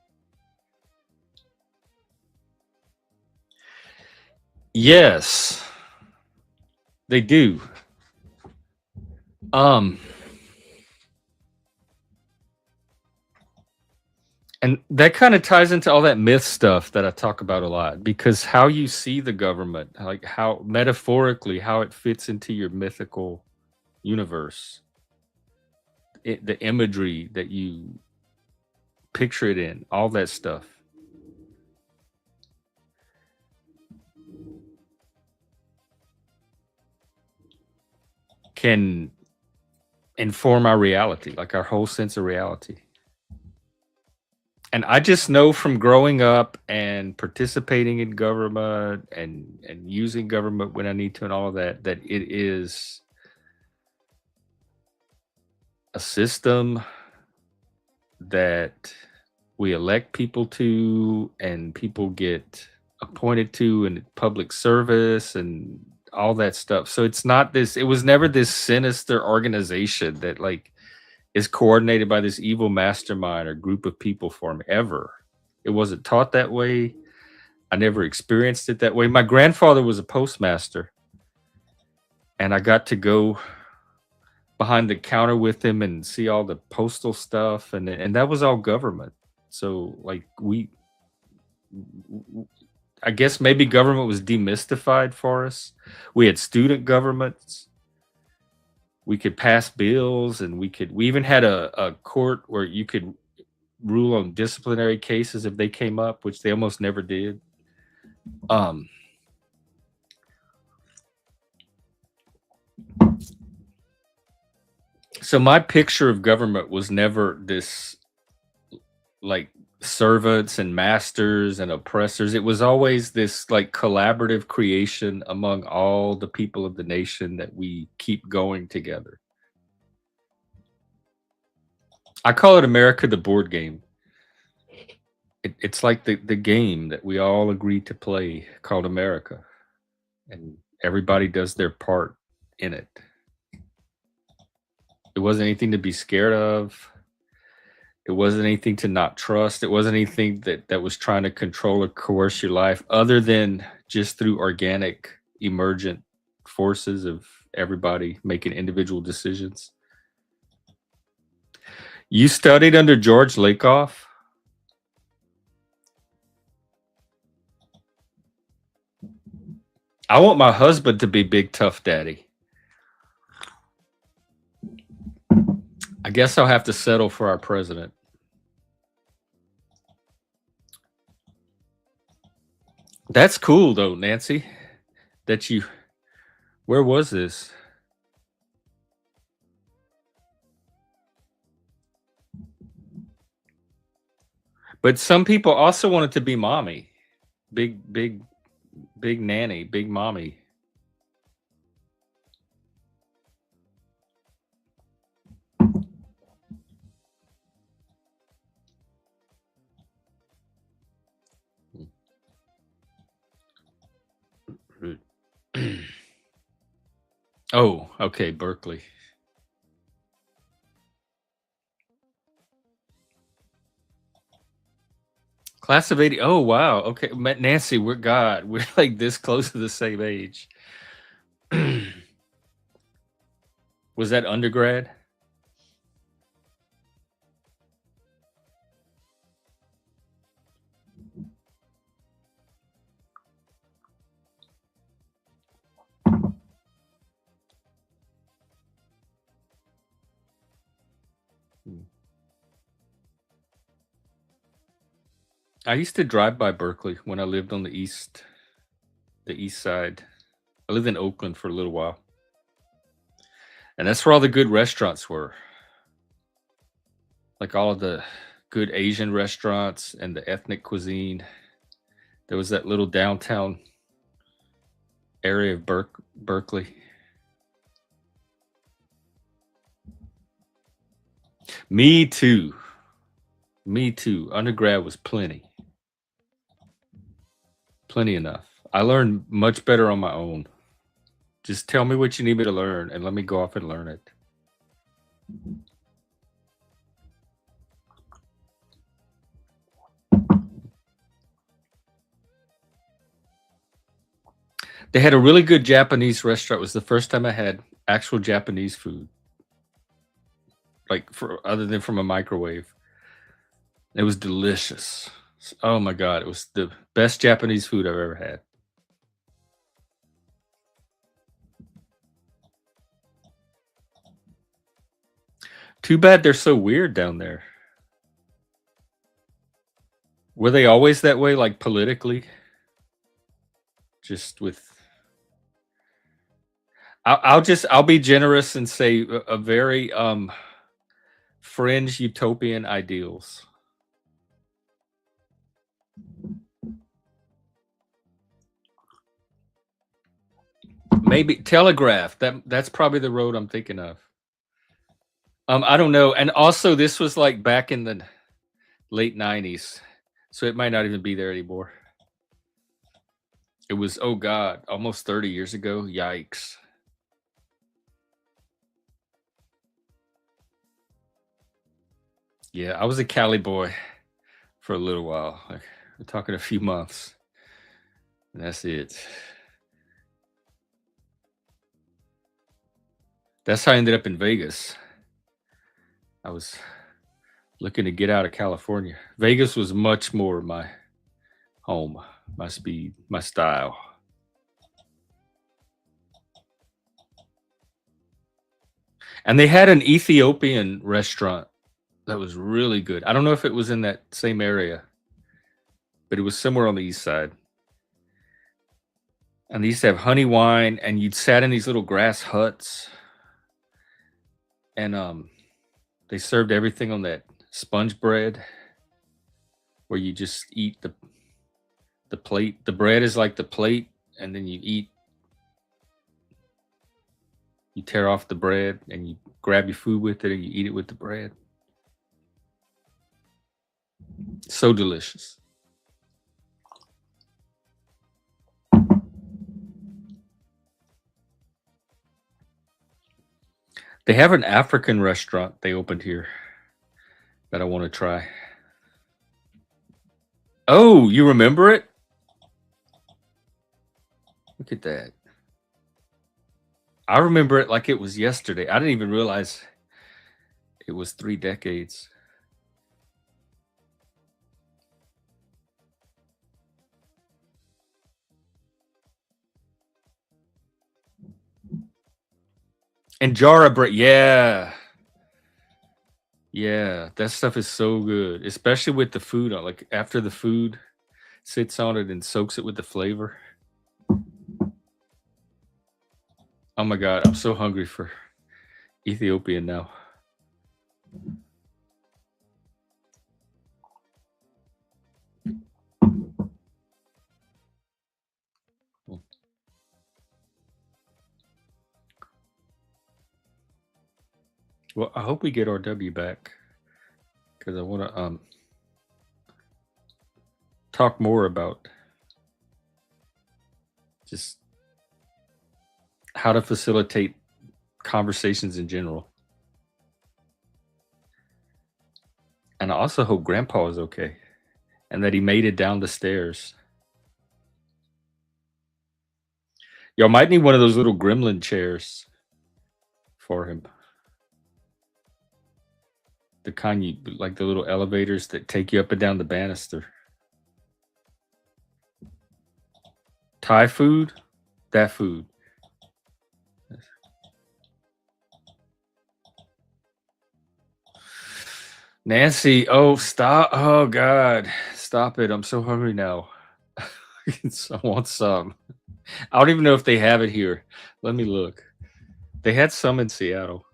Yes, they do. And that kind of ties into all that myth stuff that I talk about a lot, because how you see the government, like how metaphorically, how it fits into your mythical universe, the imagery that you picture it in, all that stuff. Can inform our reality, like our whole sense of reality. And I just know from growing up and participating in government and using government when I need to and all of that, that it is a system that we elect people to, and people get appointed to in public service and all that stuff. So it's not this, it was never this sinister organization that like is coordinated by this evil mastermind or group of people for me, ever. It wasn't taught that way. I never experienced it that way. My grandfather was a postmaster, and I got to go behind the counter with him and see all the postal stuff, and that was all government. So like I guess maybe government was demystified for us. We had student governments. We could pass bills, and we even had a court where you could rule on disciplinary cases if they came up, which they almost never did. So my picture of government was never this like servants and masters and oppressors. It was always this like collaborative creation among all the people of the nation that we keep going together. I call it America the board game. It's like the game that we all agree to play called America, and everybody does their part in it. It wasn't anything to be scared of. It wasn't anything to not trust. It wasn't anything that was trying to control or coerce your life, other than just through organic, emergent forces of everybody making individual decisions. You studied under George Lakoff? I want my husband to be Big Tough Daddy. I guess I'll have to settle for our president. That's cool though, Nancy. That you, where was this? But some people also wanted to be mommy. Big nanny, big mommy. Oh, okay, Berkeley. Class of 80. Oh, wow. Okay, Nancy, we're like this close to the same age. Was that undergrad? I used to drive by Berkeley when I lived on the east side. I lived in Oakland for a little while. And that's where all the good restaurants were. Like all of the good Asian restaurants and the ethnic cuisine. There was that little downtown area of Berkeley. Me too. Undergrad was plenty. Plenty enough. I learn much better on my own. Just tell me what you need me to learn and let me go off and learn it. They had a really good Japanese restaurant. It was the first time I had actual Japanese food. Like other than from a microwave. It was delicious. Oh my God. It was the best Japanese food I've ever had. Too bad they're so weird down there. Were they always that way, like politically? Just with... I'll be generous and say a very fringe utopian ideals. Maybe Telegraph. That's probably the road I'm thinking of. I don't know. And also this was like back in the late 90s. So it might not even be there anymore. It was, oh God, almost 30 years ago. Yikes. Yeah, I was a Cali boy for a little while. Like, we're talking a few months. And that's it. That's how I ended up in Vegas. I was looking to get out of California. Vegas was much more my home, my speed, my style. And they had an Ethiopian restaurant that was really good. I don't know if it was in that same area, but it was somewhere on the east side. And they used to have honey wine, and you'd sat in these little grass huts. And they served everything on that sponge bread where you just eat the plate. The bread is like the plate, and then you tear off the bread and you grab your food with it and you eat it with the bread. So delicious. They have an African restaurant they opened here that I want to try. Oh, you remember it? Look at that. I remember it like it was yesterday. I didn't even realize it was 3 decades. And Jara bread, yeah. Yeah, that stuff is so good, especially with the food on. Like after the food sits on it and soaks it with the flavor. Oh my God, I'm so hungry for Ethiopian now. Well, I hope we get RW back because I want to talk more about just how to facilitate conversations in general. And I also hope Grandpa is okay and that he made it down the stairs. Y'all might need one of those little gremlin chairs for him. The kind you like, the little elevators that take you up and down the banister. Thai food, that food. Nancy, oh, stop. Oh, God. Stop it. I'm so hungry now. I want some. I don't even know if they have it here. Let me look. They had some in Seattle.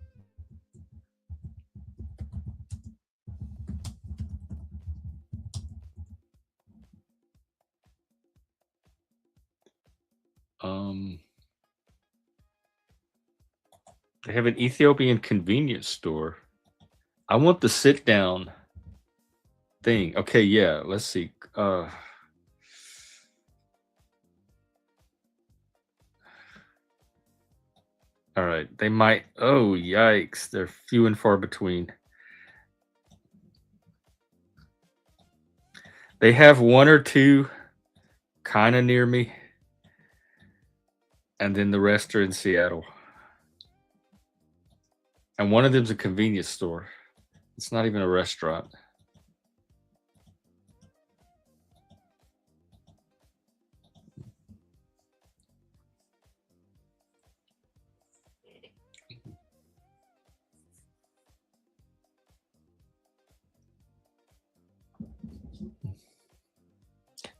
They have an Ethiopian convenience store. I want the sit down thing. Okay, yeah, let's see. All right. They might. Oh, yikes. They're few and far between. They have one or two kind of near me. And then the rest are in Seattle. And one of them's a convenience store. It's not even a restaurant.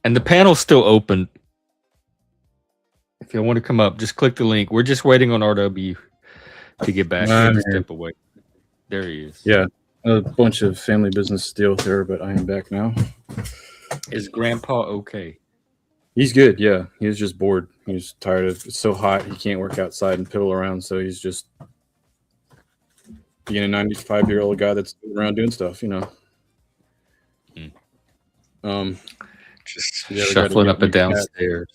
And the panel's still open. If you want to come up, just click the link. We're just waiting on RW to get back. He had to step away. There he is.
Yeah, a bunch of family business to deal with there, but I am back now.
Is Grandpa okay?
He's good. Yeah, he was just bored. He was tired of it's so hot. He can't work outside and piddle around, so he's just being a 95-year-old guy that's around doing stuff.
Just shuffling up and downstairs.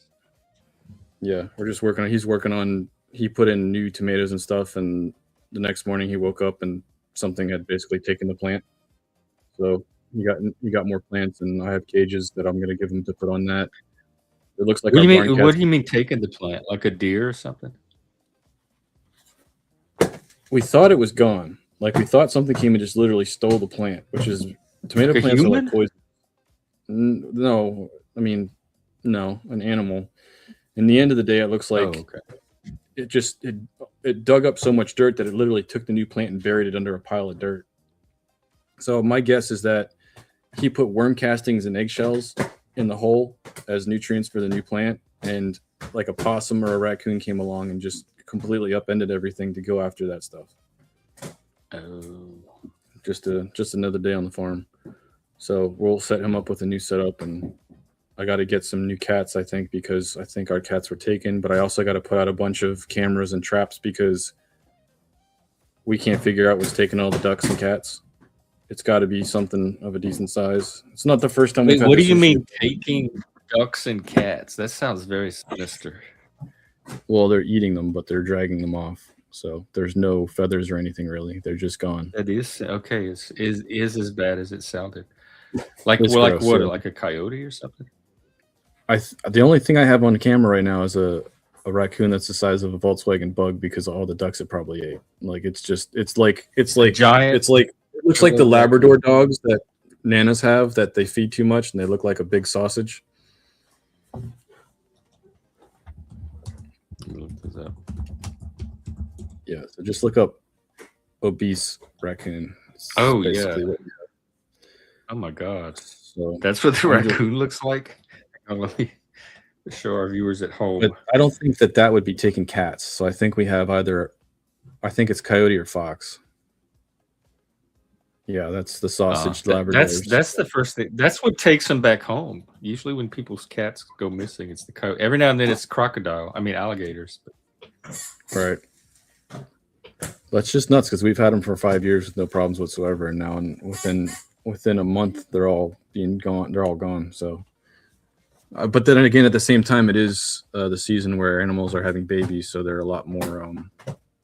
Yeah, we're just working on. He's working on. He put in new tomatoes and stuff, and the next morning he woke up and something had basically taken the plant. So he got more plants, and I have cages that I'm going to give him to put on that. It looks like.
What do you mean taking the plant? Like a deer or something?
We thought it was gone. Like we thought something came and just literally stole the plant, which is tomato
Like
plants
human?
are like poison. No, I mean, no, an animal. In the end of the day, it looks like it dug up so much dirt that it literally took the new plant and buried it under a pile of dirt. So my guess is that he put worm castings and eggshells in the hole as nutrients for the new plant, and like a possum or a raccoon came along and just completely upended everything to go after that stuff.
Oh,
just another day on the farm. So we'll set him up with a new setup, and I got to get some new cats, I think, because I think our cats were taken, but I also got to put out a bunch of cameras and traps because we can't figure out what's taking all the ducks and cats. It's got to be something of a decent size. It's not the first time we've had
what do
this
you
issue.
mean taking ducks and cats? That sounds very sinister.
Well, they're eating them, but they're dragging them off. So there's no feathers or anything really. They're just gone.
That is okay. Is as bad as it sounded. Like
It's
like
gross,
what?
yeah.
Like a coyote or something?
The only thing I have on the camera right now is a raccoon that's the size of a Volkswagen Bug because all the ducks it probably ate. Like it's like
giant.
It's like it looks like the Labrador dogs that nanas have that they feed too much and they look like a big sausage.
Look this up.
Yeah, so just look up obese raccoon. It's
Oh
basically
yeah.
what we have.
Oh my god.
So
That's what the raccoon looks like. Let me show our viewers at home.
But I don't think that would be taking cats. So I think we have I think it's coyote or fox. Yeah, that's the sausage Labradors.
That's the first thing. That's what takes them back home. Usually when people's cats go missing, it's the coyote. Every now and then it's crocodile. I mean alligators.
Right. That's just nuts because we've had them for 5 years with no problems whatsoever, and now within a month they're all being gone. They're all gone. So, but then again, at the same time, it is the season where animals are having babies, so they're a lot more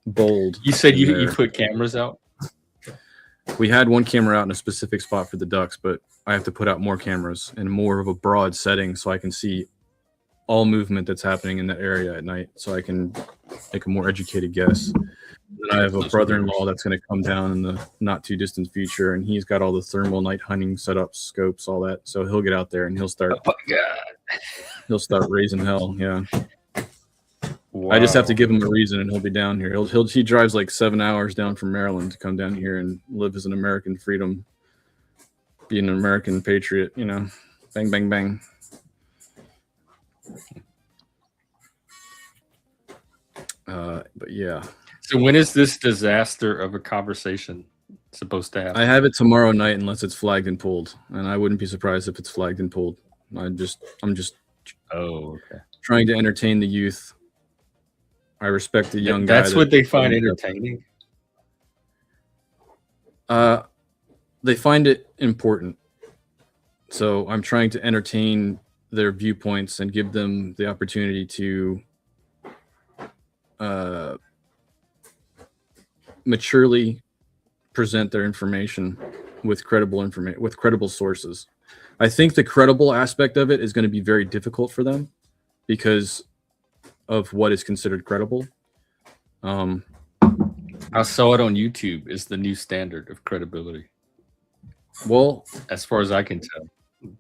bold.
You said you put cameras out?
We had one camera out in a specific spot for the ducks, but I have to put out more cameras and more of a broad setting so I can see all movement that's happening in that area at night, so I can make a more educated guess. Then I have a brother-in-law that's going to come down in the not too distant future, and he's got all the thermal night hunting setups, scopes, all that. So he'll get out there and he'll start.
Oh my god!
He'll start raising hell. Yeah.
Wow.
I just have to give him a reason, and he'll be down here. He drives like 7 hours down from Maryland to come down here and live as an American freedom, be an American patriot. Bang, bang, bang. But yeah.
So when is this disaster of a conversation supposed to happen?
I have it tomorrow night unless it's flagged and pulled, and I wouldn't be surprised if it's flagged and pulled. I'm just trying to entertain the youth. I respect the young guy.
That's what they find entertaining.
They find it important. So I'm trying to entertain their viewpoints and give them the opportunity to maturely present their information with credible sources. I think the credible aspect of it is going to be very difficult for them because of what is considered credible.
I saw it on YouTube. Is the new standard of credibility.
Well,
as far as I can tell,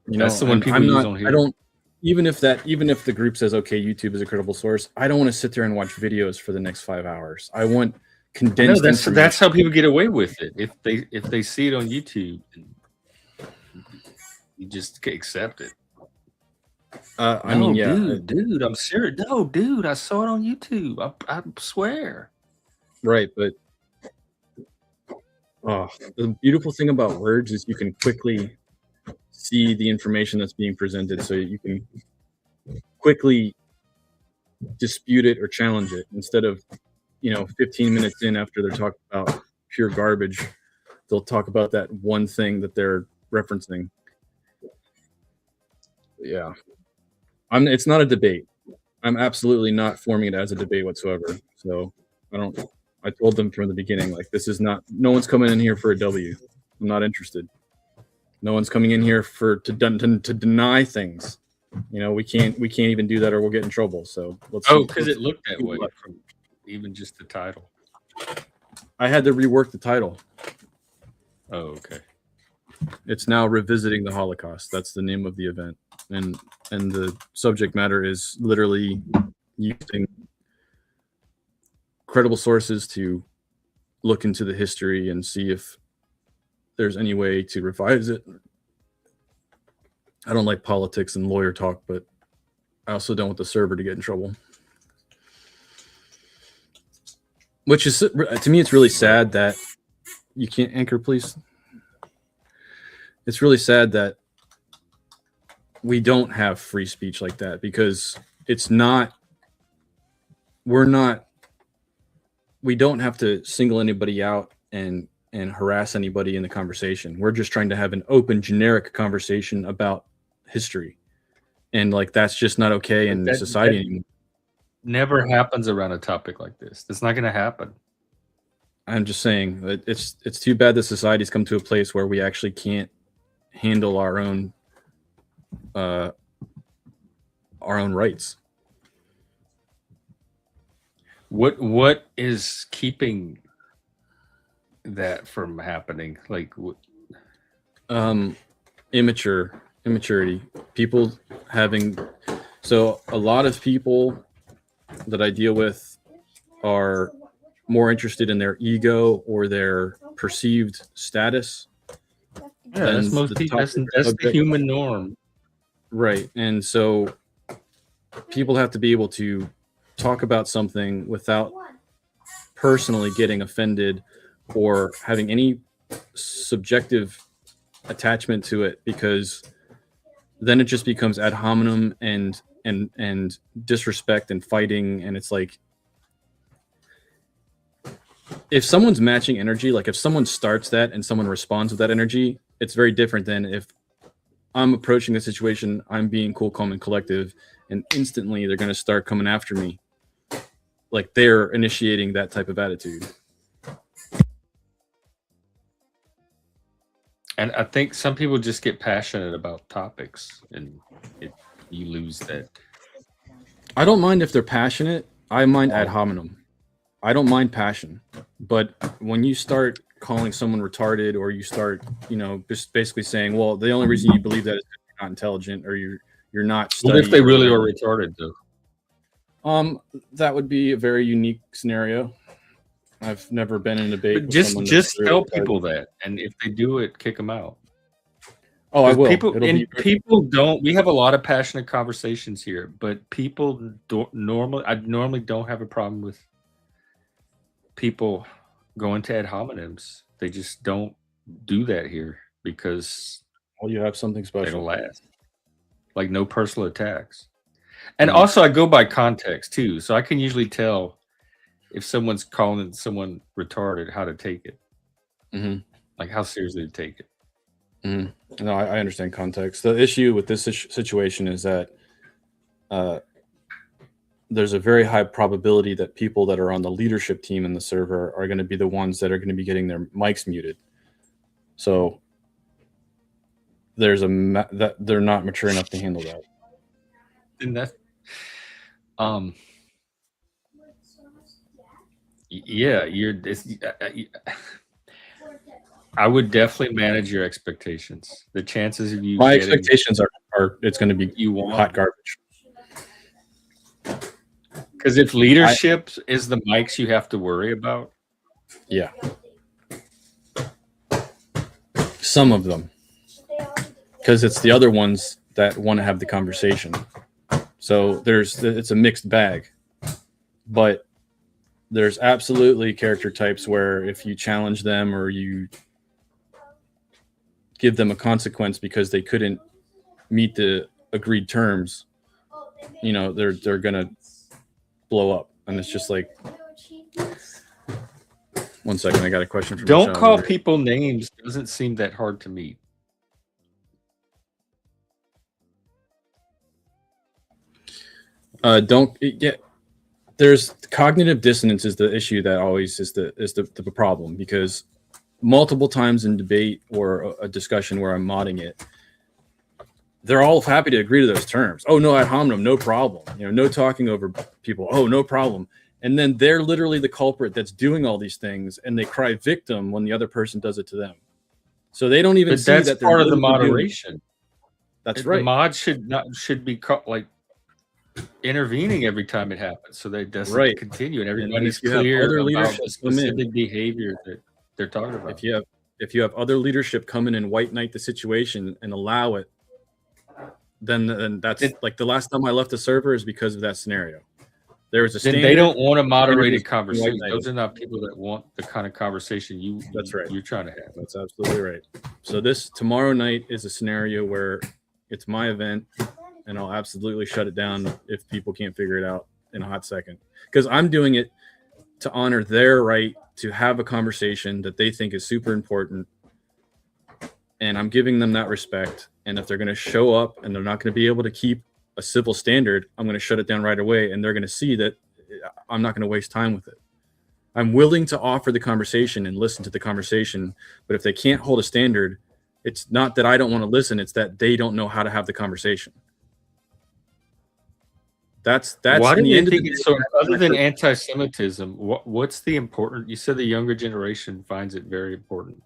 that's
the one people use on here.
I don't. Even if the group says, okay, YouTube is a credible source, I don't want to sit there and watch videos for the next 5 hours. I want condensed.
That's how people get away with it. If they see it on YouTube, you just accept it.
I mean, yeah,
dude, I'm serious. No, dude, I saw it on YouTube. I swear.
Right, but the beautiful thing about words is you can quickly see the information that's being presented, so you can quickly dispute it or challenge it instead of 15 minutes in after they're talking about pure garbage, they'll talk about that one thing that they're referencing. Yeah, it's not a debate. I'm absolutely not forming it as a debate whatsoever. So I told them from the beginning, like, this is not, no one's coming in here for a W. I'm not interested. No one's coming in here to deny things. We can't even do that or we'll get in trouble. So
because it looked that way from even just the title.
I had to rework the title.
Oh, okay.
It's now Revisiting the Holocaust. That's the name of the event. And the subject matter is literally using credible sources to look into the history and see if there's any way to revise it. I don't like politics and lawyer talk, but I also don't want the server to get in trouble. Which is, to me, it's really sad that you can't anchor, please. It's really sad that we don't have free speech like that, because we don't have to single anybody out and harass anybody in the conversation. We're just trying to have an open, generic conversation about history. And like, that's just not okay in society anymore.
Never happens around a topic like this. That's not going to happen.
I'm just saying that it's too bad that society's come to a place where we actually can't handle our own rights.
What is keeping that from happening? Like,
immaturity. People having, so a lot of people that I deal with are more interested in their ego or their perceived status.
Yeah, that's most people. That's the human norm.
Right. And so people have to be able to talk about something without personally getting offended or having any subjective attachment to it, because then it just becomes ad hominem and disrespect and fighting. And it's like, if someone's matching energy, like if someone starts that and someone responds with that energy, it's very different than if I'm approaching the situation, I'm being cool, calm, and collective, and instantly they're going to start coming after me. Like they're initiating that type of attitude.
And I think some people just get passionate about topics, and you lose that.
I don't mind if they're passionate. I mind ad hominem. I don't mind passion. But when you start calling someone retarded, or you start, just basically saying, well, the only reason you believe that is because you're not intelligent or you're not studying.
What if they really are retarded, though?
That would be a very unique scenario. I've never been in a debate.
But just tell people that, and if they do it, kick them out.
Oh, I will.
People don't. We have a lot of passionate conversations here, but people normally. I normally don't have a problem with people going to ad hominems. They just don't do that here because
you have something special.
They don't last. Like no personal attacks, and also I go by context too, so I can usually tell if someone's calling someone retarded, how to take it.
Mm-hmm.
Like how seriously to take it.
Mm-hmm. No, I understand context. The issue with this situation is that there's a very high probability that people that are on the leadership team in the server are going to be the ones that are going to be getting their mics muted. So there's that they're not mature enough to handle that.
And that, yeah, I would definitely manage your expectations. The chances of you
My expectations are it's going to be hot garbage.
Because if leadership is the mics you have to worry about.
Yeah. Some of them. Because it's the other ones that want to have the conversation. So it's a mixed bag. But there's absolutely character types where if you challenge them or you give them a consequence because they couldn't meet the agreed terms, you know, they're gonna blow up. And it's just like, one second, I got a question from
Don't call people names. Doesn't seem that hard to meet.
There's cognitive dissonance is the issue that always is the problem, because multiple times in debate or a discussion where I'm modding it, they're all happy to agree to those terms. Oh, no ad hominem, no problem. You know, no talking over people. Oh, no problem. And then they're literally the culprit that's doing all these things, and they cry victim when the other person does it to them. So they don't even see that.
Part of the moderation.
That's right.
The mod should be like intervening every time it happens, so that it doesn't continue, and everybody's clear about the specific behavior that they're talking about.
If you have other leadership come in and white knight the situation and allow it, then that's like the last time I left the server is because of that scenario. There was a standard.
They don't want a moderated conversation. Those are not people that want the kind of conversation you're trying to have.
That's absolutely right. So tomorrow night is a scenario where it's my event, and I'll absolutely shut it down if people can't figure it out in a hot second. Because I'm doing it to honor their right to have a conversation that they think is super important, and I'm giving them that respect. And if they're going to show up and they're not going to be able to keep a civil standard, I'm going to shut it down right away, and they're going to see that I'm not going to waste time with it. I'm willing to offer the conversation and listen to the conversation, but if they can't hold a standard, it's not that I don't want to listen, it's that they don't know how to have the conversation. That's
why do you think it's so? Other than anti-Semitism, what's the important? You said the younger generation finds it very important.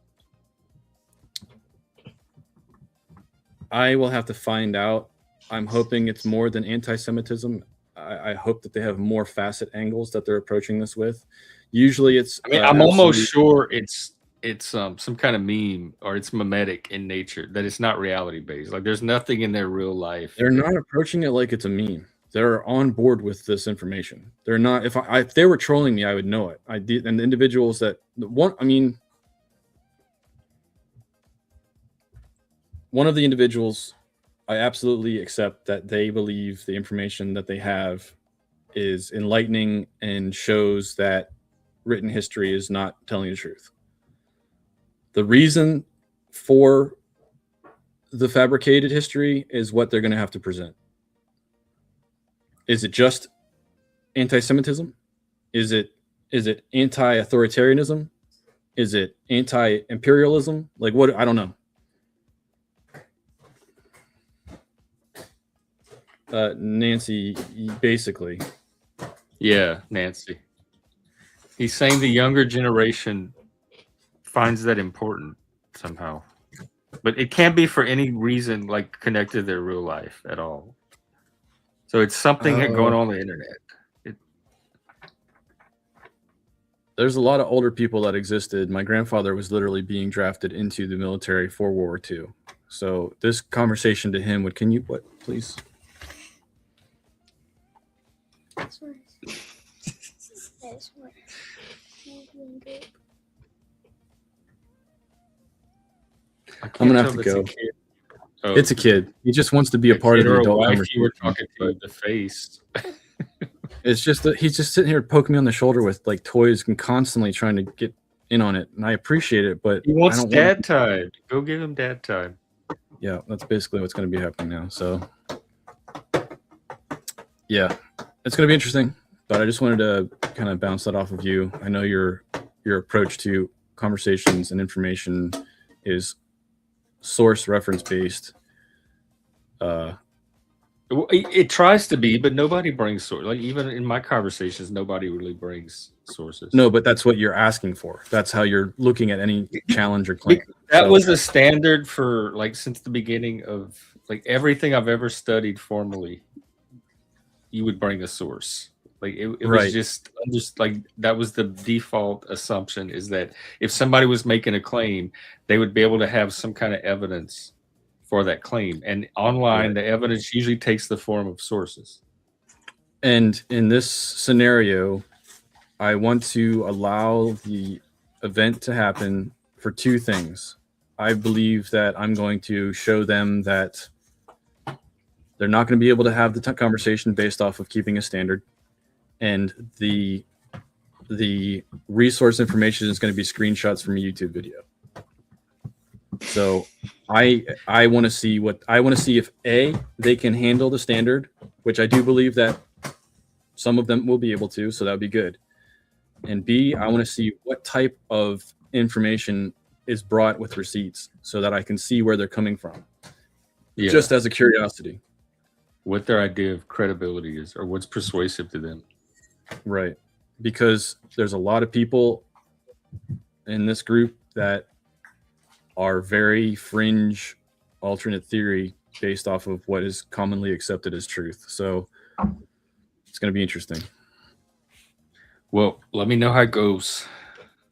I will have to find out. I'm hoping it's more than anti-Semitism. I hope that they have more facet angles that they're approaching this with. Usually, it's.
I mean, I'm almost sure it's some kind of meme, or it's mimetic in nature, that it's not reality based. Like there's nothing in their real life.
They're not approaching it like it's a meme. They're on board with this information. They're not. If they were trolling me, I would know it. I did, and the individuals that one of the individuals, I absolutely accept that they believe the information that they have is enlightening and shows that written history is not telling the truth. The reason for the fabricated history is what they're going to have to present. Is it just anti-Semitism? Is it anti-authoritarianism? Is it anti-imperialism? Like what? I don't know. Nancy, basically.
Yeah, Nancy. He's saying the younger generation finds that important somehow. But it can't be for any reason like connected to their real life at all. So it's something going on the internet.
There's a lot of older people that existed. My grandfather was literally being drafted into the military for World War II. So this conversation to him would, please? I'm gonna have to go. It's a kid. He just wants to be a part of the adult conversation.
You were talking to the face.
It's just that he's just sitting here poking me on the shoulder with like toys and constantly trying to get in on it, and I appreciate it, but
he wants dad time. Go give him dad time.
Yeah, that's basically what's going to be happening now. So, yeah, it's going to be interesting, but I just wanted to kind of bounce that off of you. I know your approach to conversations and information is source reference based.
It tries to be, but nobody brings source. Like even in my conversations, nobody really brings sources.
No, but that's what you're asking for. That's how you're looking at any challenge or claim.
That was a standard for like since the beginning of like everything I've ever studied formally. You would bring a source. Like it was just like that was the default assumption, is that if somebody was making a claim, they would be able to have some kind of evidence for that claim. And online, the evidence usually takes the form of sources.
And in this scenario, I want to allow the event to happen for two things. I believe that I'm going to show them that they're not going to be able to have the conversation based off of keeping a standard. And the resource information is going to be screenshots from a YouTube video. So I want to see if A, they can handle the standard, which I do believe that some of them will be able to, so that would be good. And B, I want to see what type of information is brought with receipts so that I can see where they're coming from. Yeah. Just as a curiosity.
What their idea of credibility is, or what's persuasive to them.
Right. Because there's a lot of people in this group that are very fringe alternate theory based off of what is commonly accepted as truth. So it's going to be interesting.
Well, let me know how it goes.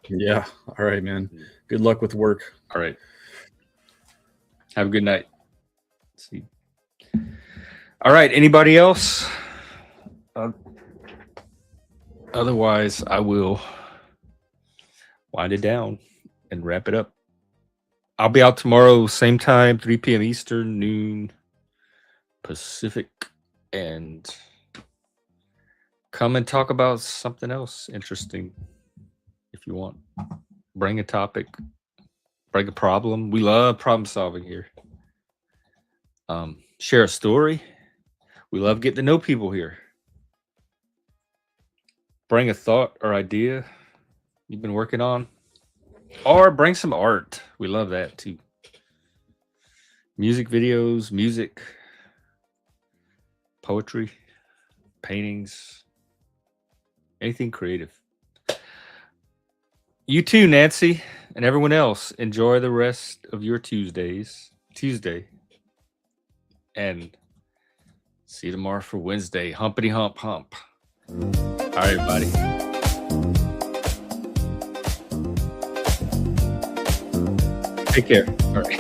Yeah. All right, man. Good luck with work.
All right. Have a good night. Let's see. All right. Anybody else? Otherwise, I will wind it down and wrap it up. I'll be out tomorrow, same time, 3 p.m. Eastern, noon Pacific, and come and talk about something else interesting if you want. Bring a topic, bring a problem. We love problem solving here. Share a story. We love getting to know people here. Bring a thought or idea you've been working on. Or bring some art. We love that too. Music videos, music, poetry, paintings, anything creative. You too, Nancy, and everyone else. Enjoy the rest of your Tuesday. And see you tomorrow for Wednesday. Humpity hump hump. All right, everybody. Take care. All right.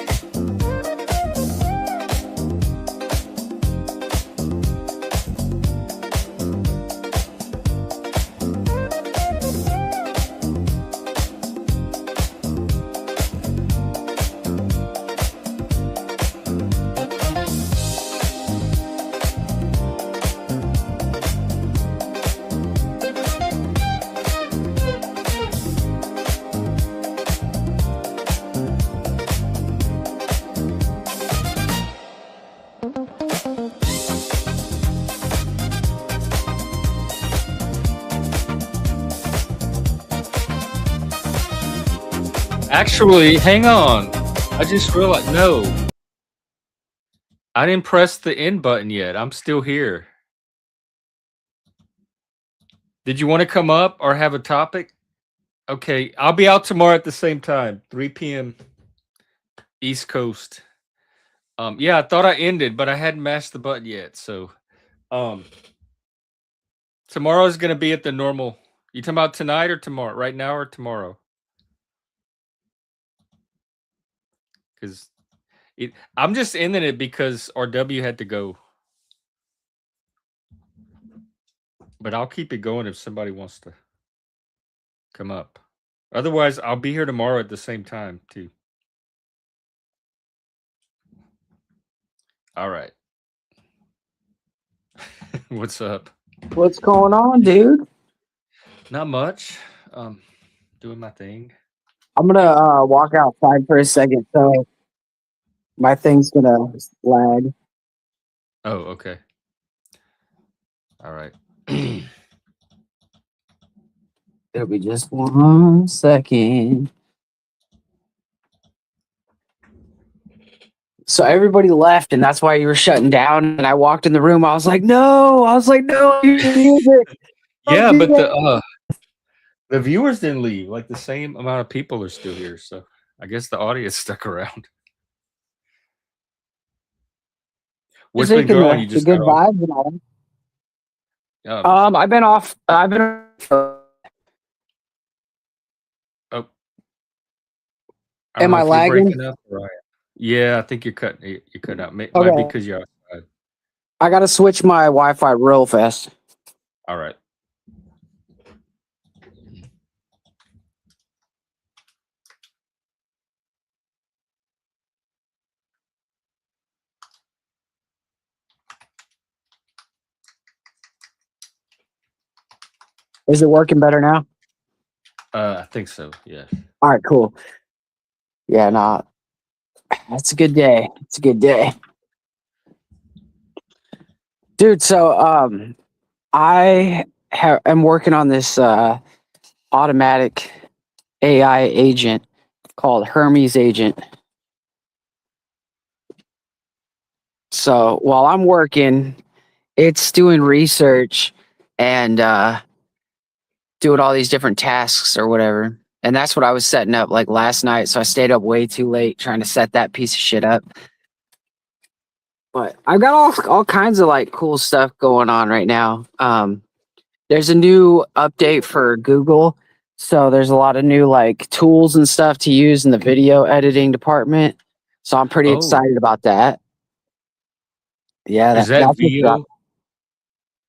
Actually, hang on. I just realized, no. I didn't press the end button yet. I'm still here. Did you want to come up or have a topic? Okay, I'll be out tomorrow at the same time, 3 p.m. East Coast. Yeah, I thought I ended, but I hadn't mashed the button yet. So tomorrow is going to be at the normal. You talking about tonight or tomorrow? Right now or tomorrow? Because I'm just ending it because RW had to go. But I'll keep it going if somebody wants to come up. Otherwise, I'll be here tomorrow at the same time, too. All right. What's up?
What's going on, dude?
Not much. Doing my thing.
I'm gonna walk outside for a second, so my thing's gonna lag.
Oh, okay. All right.
It'll be just 1 second. So everybody left, and that's why you were shutting down. And I walked in the room. I was like, no. You should use it.
Yeah,
Don't do
but
that.
the viewers didn't leave. Like the same amount of people are still here. So I guess the audience stuck around. What's been
Music and
going? You
the
just got
good
off.
vibes and all.
Um,
I've been off. I've been.
oh, I don't
Am
know
I
if you're
lagging?
breaking up or I. Yeah, I think you're cutting out. Might be
Okay.
because you're outside.
I gotta switch my Wi-Fi real fast.
All right.
Is it working better now?
I think so. Yeah.
All right, cool. Yeah, nah. That's a good day. It's a good day. Dude, so am working on this automatic AI agent called Hermes Agent. So while I'm working, it's doing research and doing all these different tasks or whatever. And that's what I was setting up like last night. So I stayed up way too late trying to set that piece of shit up. But I've got all kinds of like cool stuff going on right now. There's a new update for Google. So there's a lot of new like tools and stuff to use in the video editing department. So I'm pretty
Oh,
excited about that. Yeah,
is that
that's what's up.
VO?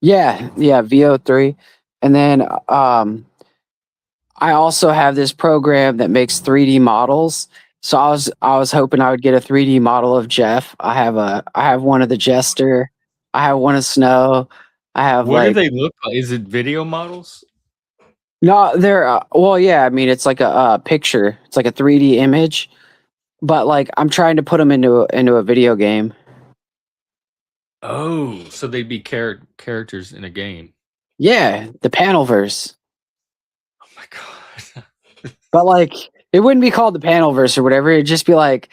Yeah, VO3. And then I also have this program that makes 3D models. So I was hoping I would get a 3D model of Jeff. I have one of the Jester. I have one of Snow. I have
What do
like
they look like? Is it video models?
no, they're well, yeah. I mean, it's like a picture. It's like a 3D image, but like I'm trying to put them into a video game.
Oh, so they'd be characters in a game.
Yeah, the Panelverse.
Oh my god.
But like, it wouldn't be called the Panelverse or whatever. It'd just be like,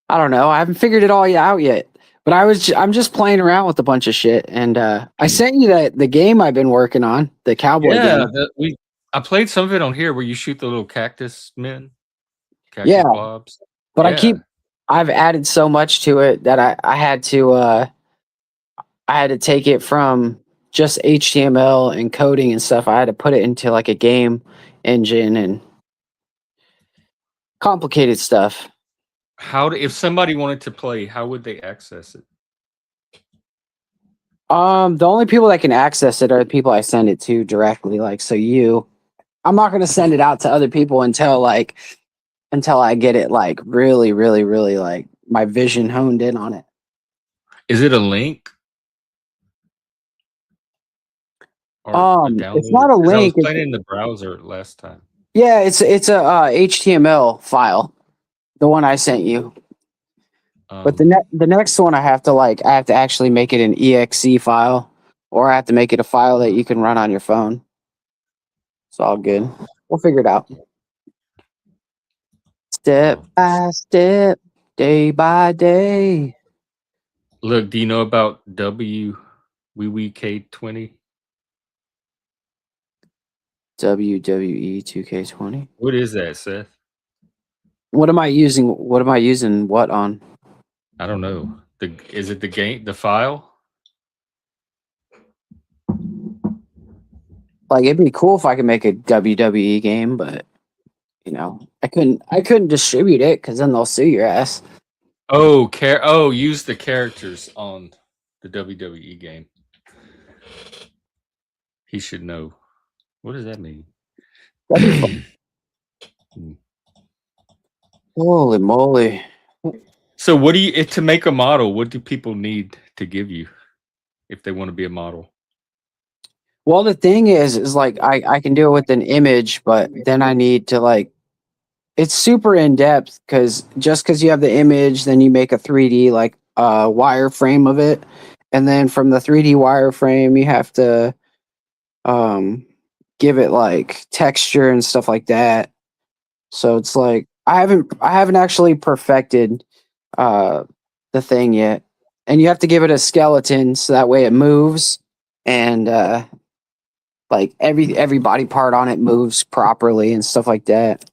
I don't know. I haven't figured it all out yet. But I'm just playing around with a bunch of shit, and I sent you the game I've been working on, the cowboy
Yeah,
game.
I played some of it on here where you shoot the little cactus men,
Yeah,
cactus blobs.
but
Yeah.
I've added so much to it that I had to take it from just HTML and coding and stuff. I had to put it into like a game engine and complicated stuff.
If somebody wanted to play, how would they access it?
The only people that can access it are the people I send it to directly. Like, so I'm not gonna send it out to other people until I get it like really, really, really like my vision honed in on it.
Is it a link? Or download?
It's not a
'Cause I was
link.
playing it in the browser last time.
Yeah, it's a HTML file, the one I sent you. But the next one I have to actually make it an exe file, or I have to make it a file that you can run on your phone. It's all good. We'll figure it out. Step by step, day by day.
Look, do you know about WWK20?
WWE 2K20.
What is that, Seth?
What am I using? What am I using? What on?
I don't know. Is it the game, the file?
Like, it'd be cool if I could make a WWE game, but you know, I couldn't distribute it because then they'll sue your ass.
Oh, use the characters on the WWE game. He should know. What does that mean?
That'd be fun. Holy moly!
So, what do you to make a model? What do people need to give you if they want to be a model?
Well, the thing is like I can do it with an image, but then I need to like it's super in depth because just because you have the image, then you make a 3D like wireframe of it, and then from the 3D wireframe you have to give it like texture and stuff like that. So it's like I haven't actually perfected the thing yet. And you have to give it a skeleton so that way it moves and like every body part on it moves properly and stuff like that.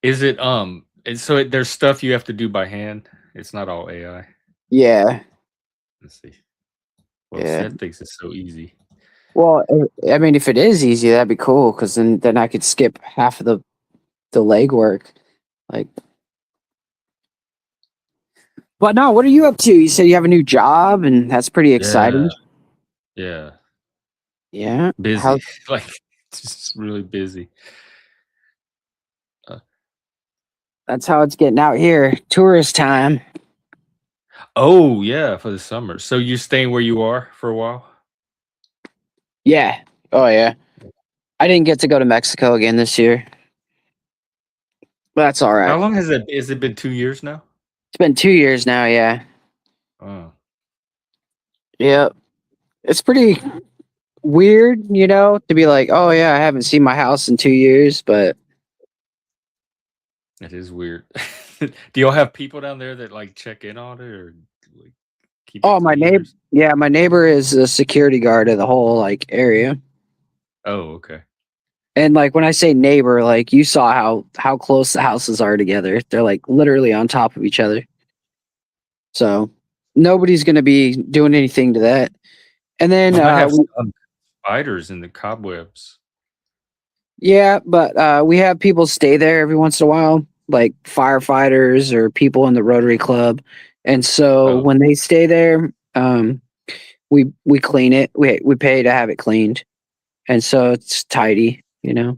Is it and so there's stuff you have to do by hand. It's not all AI.
Yeah.
Let's see. Well,
Yeah.
Seth thinks it's so easy.
Well, I mean, if it is easy, that'd be cool because then I could skip half of the legwork. Like, but no, what are you up to? You said you have a new job, and that's pretty exciting.
Yeah.
Yeah.
Busy. Like, just really busy.
That's how it's getting out here. Tourist time.
Oh, yeah, for the summer. So you're staying where you are for a while?
Yeah. Oh yeah. I didn't get to go to Mexico again this year. But that's all right.
How long has it been 2 years now?
It's been 2 years now, yeah.
Oh.
Yep. It's pretty weird, to be like, oh yeah, I haven't seen my house in 2 years, but
It is weird. Do y'all have people down there that like check in on it or like keep it
my
clean
neighbor, yeah, my neighbor is a security guard of the whole like area.
Oh, okay.
And like when I say neighbor, like you saw how close the houses are together. They're like literally on top of each other. So nobody's gonna be doing anything to that. And then
I have some spiders in the cobwebs.
yeah, but we have people stay there every once in a while, like firefighters or people in the Rotary Club. And so when they stay there, we clean it. We pay to have it cleaned. And so it's tidy, No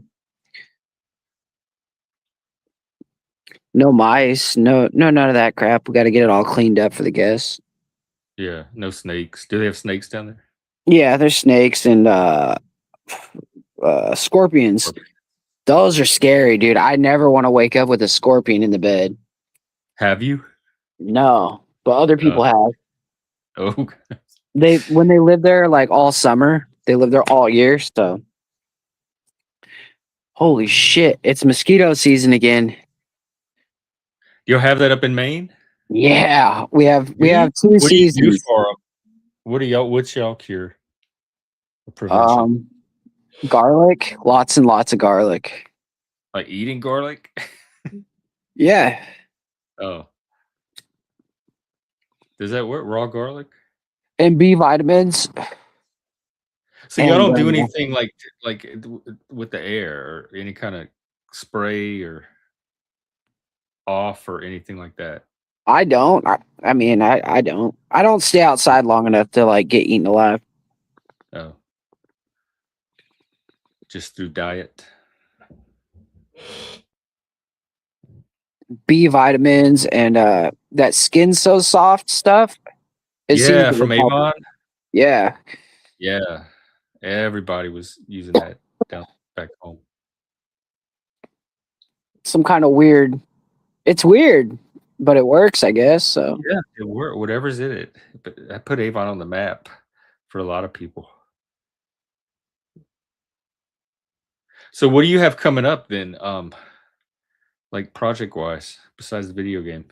mice, no none of that crap. We got to get it all cleaned up for the guests.
Yeah, no snakes. Do they have snakes down there?
Yeah, there's snakes and scorpions. Those are scary, dude. I never want to wake up with a scorpion in the bed.
Have you?
No, but other people have.
Oh,
When they live there like all summer, they live there all year. So, holy shit, it's mosquito season again.
you'll have that up in Maine?
Yeah, we have 2
What do you do
seasons.
for them? What's y'all cure? Prevention?
Garlic, lots and lots of garlic.
Like eating garlic?
Yeah.
Oh. Does that work? Raw garlic?
And B vitamins.
So y'all don't do anything like with the air or any kind of spray or off or anything like that?
I don't. I mean, I don't. I don't stay outside long enough to like get eaten alive.
Oh. Just through diet?
B vitamins and that Skin So Soft stuff.
Yeah, from Avon?
Yeah.
Yeah. Everybody was using that down back home.
Some kind of weird. It's weird, but it works, I guess. So
Yeah, it worked. Whatever's in it. But I put Avon on the map for a lot of people. So what do you have coming up then? Like project wise, besides the video game?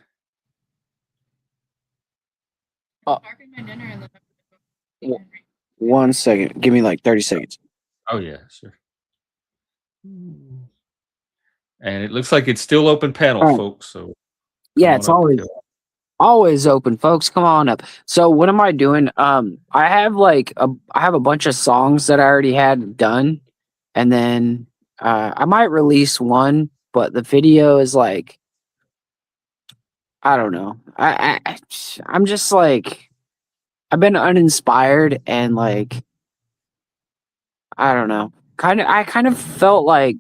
One second. Give me like 30 seconds.
Oh yeah, sure. And it looks like it's still open panel, folks. So
yeah, it's always open, folks. Come on up. So what am I doing? I have I have a bunch of songs that I already had done, and then I might release one, but the video is like, I don't know. I'm just like, I've been uninspired and like, I don't know. I kind of felt like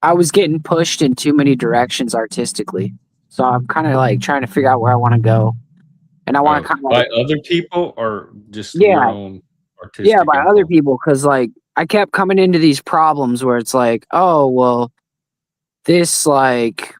I was getting pushed in too many directions artistically. So I'm kind of like trying to figure out where I want to go. And I want to kind of
by other people or just your own artistic
yeah, by
impulse?
other people, because like I kept coming into these problems where it's like, oh well, this like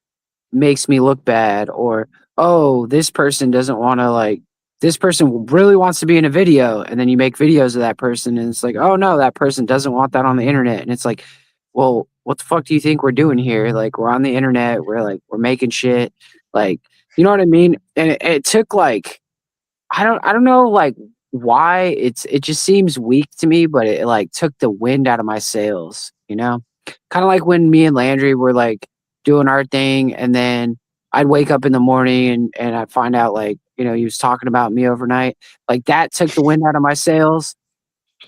makes me look bad, or oh, this person doesn't want to like this person really wants to be in a video, and then you make videos of that person, and it's like, oh no, that person doesn't want that on the internet. And it's like, well, what the fuck do you think we're doing here? Like, we're on the internet, we're making shit, like, you know what I mean? And it took like, I don't know like why it just seems weak to me, but it like took the wind out of my sails, you know? Kind of like when me and Landry were like doing our thing, and then I'd wake up in the morning and I'd find out like, you know, he was talking about me overnight. Like that took the wind out of my sails.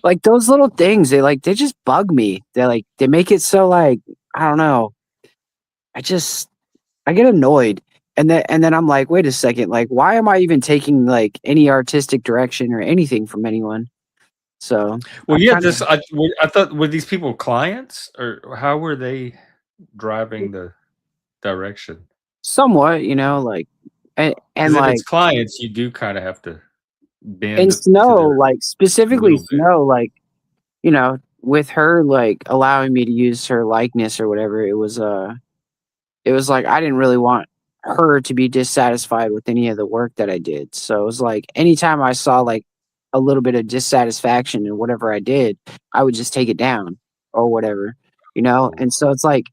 Like those little things, they just bug me. They make it so like, I don't know. I get annoyed. And then I'm like, wait a second, like why am I even taking like any artistic direction or anything from anyone? So
Well,
I'm
yeah,
kind of
I thought, were these people clients, or how were they driving the direction?
somewhat, you know, like and
Because if it's
like
clients, you do kind of have to
in
bend to
Snow,
their
like
a
specifically
little bit.
Snow, like, you know, with her like allowing me to use her likeness or whatever, it was like I didn't really want her to be dissatisfied with any of the work that I did. So it was like anytime I saw like a little bit of dissatisfaction in whatever I did, I would just take it down or whatever, you know?
Oh,
And so it's like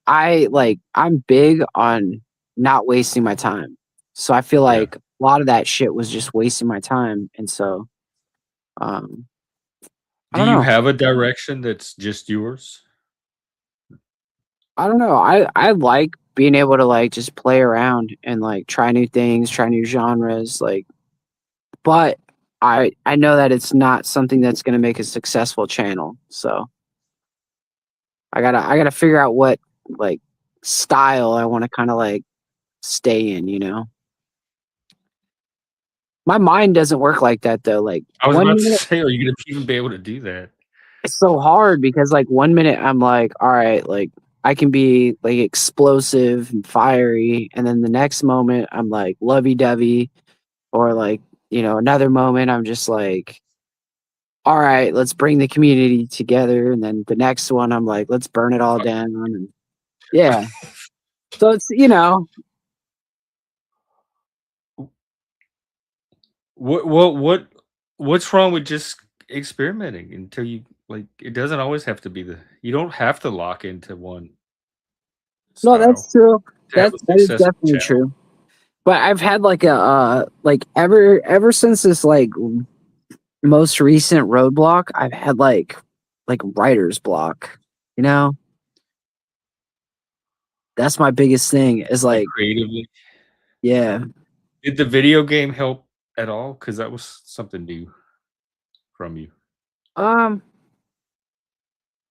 I'm big on not wasting my time. So I feel
yeah.
like a lot of that shit was just wasting my time. And so um I
Do
don't
you
know.
have a direction that's just yours?
I don't know. I like being able to like just play around and like try new things, try new genres, like, but I know that it's not something that's going to make a successful channel. So I gotta figure out what like style I want to kind of like stay in, you know. My mind doesn't work like that though. Like
I was
one
about to
minute
say, are you gonna even be able to do that?
it's so hard because like one minute I'm like, all right, like I can be like explosive and fiery, and then the next moment I'm like lovey dovey, or like, you know, another moment I'm just like, all right, let's bring the community together, and then the next one I'm like, let's burn it all down. And yeah, so it's, you know,
What's wrong with just experimenting until you like? It doesn't always have to be you don't have to lock into one
no, that's
style
true.
to have a
That is
successful
definitely
channel.
true. But I've had like a like ever since this like most recent roadblock, I've had like writer's block. You know, that's my biggest thing. Is
Like
like,
creatively,
yeah,
did the video game help at all? Because that was something new from you.
um,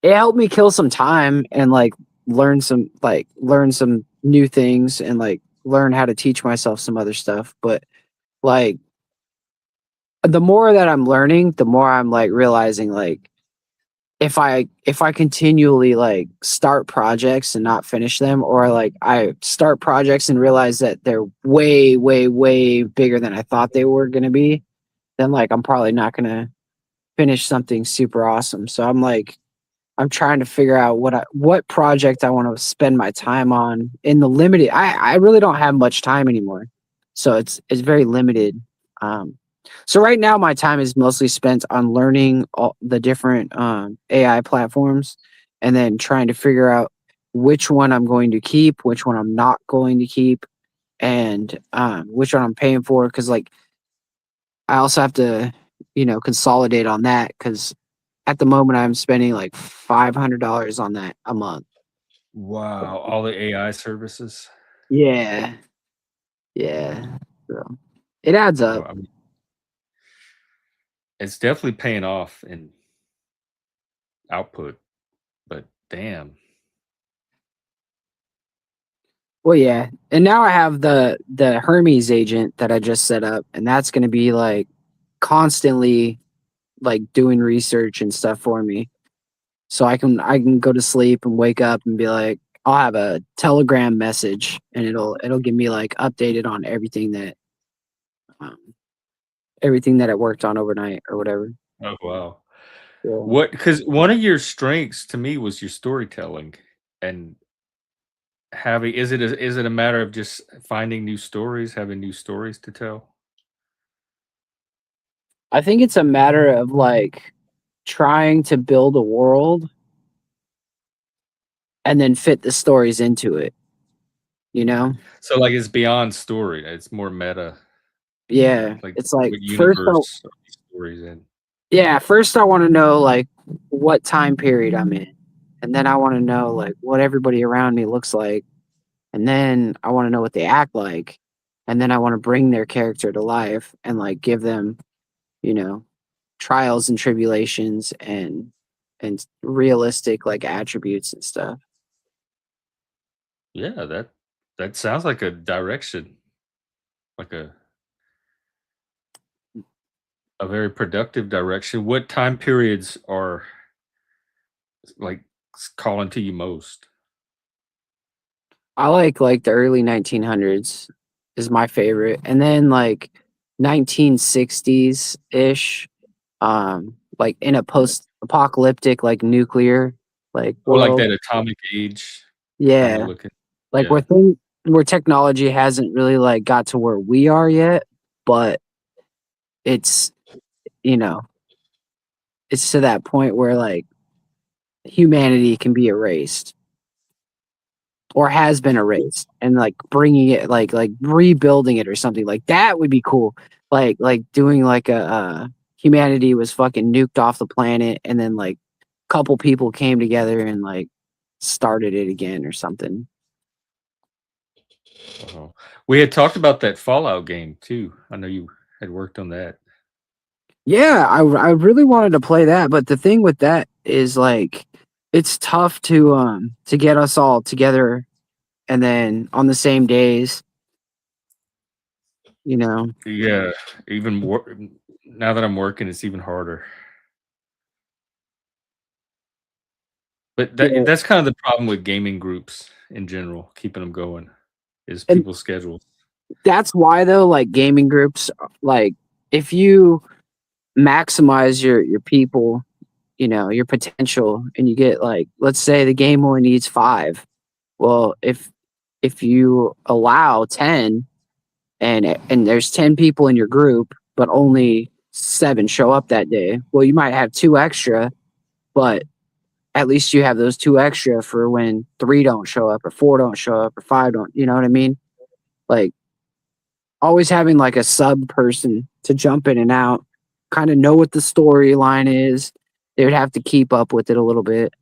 it helped me kill some time and like learn some new things and like learn how to teach myself some other stuff. But like the more that I'm learning, the more I'm like realizing like if I continually like start projects and not finish them, or like I start projects and realize that they're way, way, way bigger than I thought they were gonna be, then like I'm probably not gonna finish something super awesome. So I'm trying to figure out what project I want to spend my time on in the limited. I really don't have much time anymore, so it's very limited. Um, so right now my time is mostly spent on learning all the different AI platforms, and then trying to figure out which one I'm going to keep, which one I'm not going to keep, and which one I'm paying for. Because like I also have to, you know, consolidate on that because at the moment I'm spending like $500 on that a month.
Wow, all the AI services.
Yeah, yeah. So it adds up.
Well, I mean, it's definitely paying off in output, but damn.
Well, yeah. And now I have the Hermes agent that I just set up, and that's going to be like constantly like doing research and stuff for me. So I can go to sleep and wake up and be like, I'll have a Telegram message, and it'll give me like updated on um, everything that I worked on overnight or whatever.
Oh wow.
Yeah.
What? Because one of your strengths to me was your storytelling, and having is it a matter of just finding new stories, having new stories to tell?
I think it's a matter of like trying to build a world and then fit the stories into it. You know?
So like it's beyond story. It's more meta.
Yeah.
Like
It's like
what universe are these stories in?
first I want to know like what time period I'm in. And then I want to know like what everybody around me looks like. And then I want to know what they act like. And then I want to bring their character to life and like give them, you know, trials and tribulations and realistic like attributes and stuff.
Yeah, that sounds like a direction. Like a very productive direction. What time periods are like calling to you most?
I like the early 1900s is my favorite. And then like 1960s ish, like in a post apocalyptic like nuclear like
Or like
world.
that atomic age kind of
Yeah.
looking.
Like
Yeah.
where technology hasn't really like got to where we are yet, but it's you know, it's to that point where like humanity can be erased or has been erased and like bringing it like rebuilding it or something like that would be cool. Like doing like a humanity was fucking nuked off the planet and then like a couple people came together and like started it again or something.
Oh. We had talked about that Fallout game too. I know you had worked on that.
Yeah, I really wanted to play that, but the thing with that is like it's tough to get us all together and then on the same days, you know.
Yeah, even more now that I'm working, it's even harder. But
Yeah.
that's kind of the problem with gaming groups in general, keeping them going, is
And
people's schedules.
that's why though, like gaming groups, like if you maximize your people, you know, your potential, and you get like, let's say the game only needs 5. Well, if you allow 10 and there's 10 people in your group, but only 7 show up that day, well, you might have 2 extra, but at least you have those 2 extra for when 3 don't show up or 4 don't show up or 5 don't, you know what I mean? Like always having like a sub person to jump in and out, kind of know what the storyline is. They would have to keep up with it a little bit.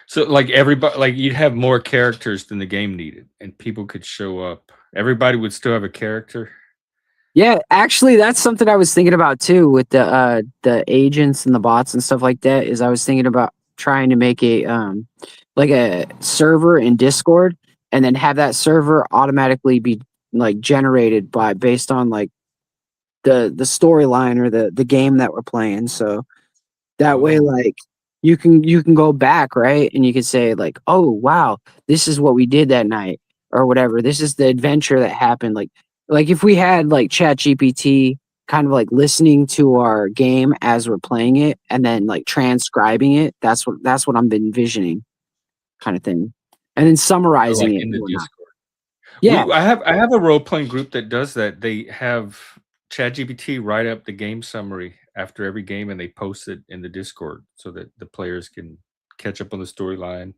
So like everybody, like you'd have more characters than the game needed, and people could show up. Everybody would still have a character.
Yeah, actually that's something I was thinking about too with the agents and the bots and stuff like that is I was thinking about trying to make a like a server in Discord and then have that server automatically be like generated by based on like the storyline or the game that we're playing. So that way,
Oh,
like you can go back, right? And you can say like, oh wow, this is what we did that night or whatever. This is the adventure that happened. Like if we had like Chat GPT kind of like listening to our game as we're playing it and then like transcribing it, that's what I'm envisioning kind of thing. And then
or
summarizing
like
it
in
and
the
whatnot.
Discord.
Yeah.
I have a role playing group that does that. They have ChatGPT write up the game summary after every game, and they post it in the Discord so that the players can catch up on the storyline.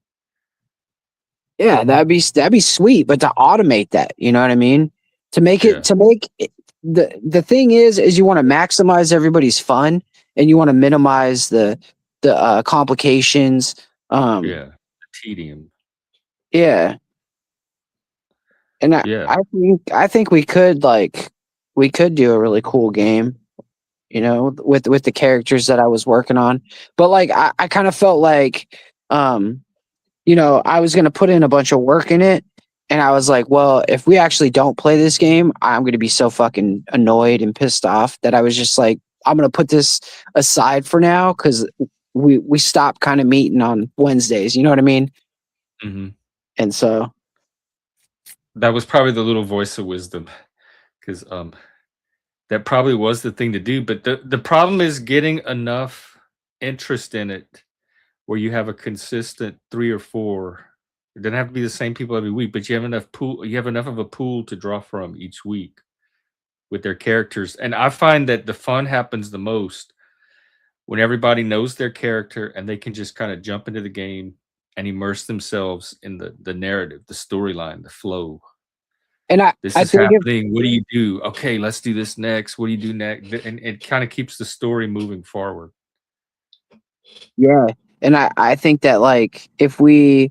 Yeah, that'd be sweet, but to automate that, you know what I mean?
Yeah,
To make it, the thing is you want to maximize everybody's fun and you want to minimize the complications.
yeah. The tedium.
Yeah, and
Yeah.
I think we could do a really cool game, you know, with the characters that I was working on. But like I kind of felt like you know, I was going to put in a bunch of work in it. And I was like, well, if we actually don't play this game, I'm going to be so fucking annoyed and pissed off that I was just like, I'm going to put this aside for now because we stopped kind of meeting on Wednesdays. You know what I mean?
Hmm.
And so,
That was probably the little voice of wisdom, because that probably was the thing to do. But the problem is getting enough interest in it where you have a consistent 3 or 4. It doesn't have to be the same people every week, but you have enough of a pool to draw from each week. with their characters. And I find that the fun happens the most when everybody knows their character and they can just kind of jump into the game and immerse themselves in the narrative, the storyline, the flow.
And
This
I
is
think if
happening. What do you do? Okay, let's do this next. What do you do next? And it kind of keeps the story moving forward.
yeah, and I think that like if we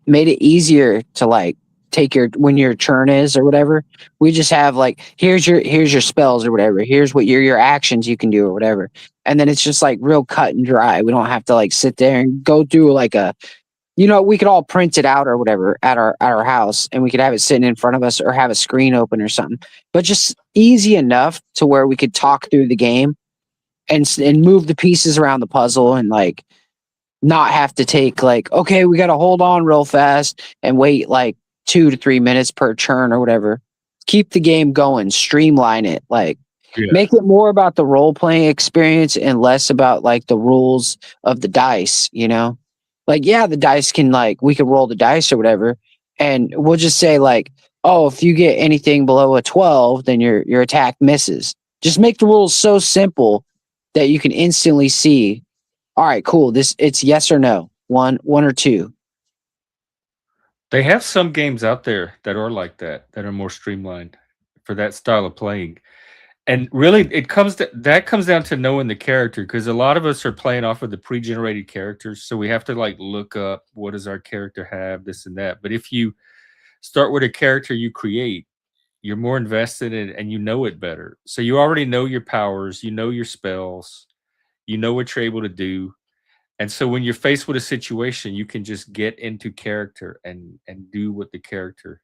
made it easier to like take your when your turn is or whatever, we just have like here's your spells or whatever. Here's what your actions you can do or whatever. And then it's just like real cut and dry. We don't have to like sit there and go through like a we could all print it out or whatever at our house and we could have it sitting in front of us or have a screen open or something. But just easy enough to where we could talk through the game and move the pieces around the puzzle and like not have to take like, okay, we got to hold on real fast and wait like 2 to 3 minutes per turn or whatever. Keep the game going, streamline it, like make it more about the role playing experience and less about like the rules of the dice, Like, yeah, the dice can like, we could roll the dice or whatever. And we'll just say like, oh, if you get anything below a 12, then your attack misses. Just make the rules so simple that you can instantly see, all right, cool. It's yes or no, one or two.
They have some games out there that are like that are more streamlined for that style of playing. And really, that comes down to knowing the character because a lot of us are playing off of the pre-generated characters, so we have to like look up what does our character have, this and that. But if you start with a character you create, you're more invested in it and you know it better. So you already know your powers, you know your spells, you know what you're able to do. And so when you're faced with a situation, you can just get into character and do what the character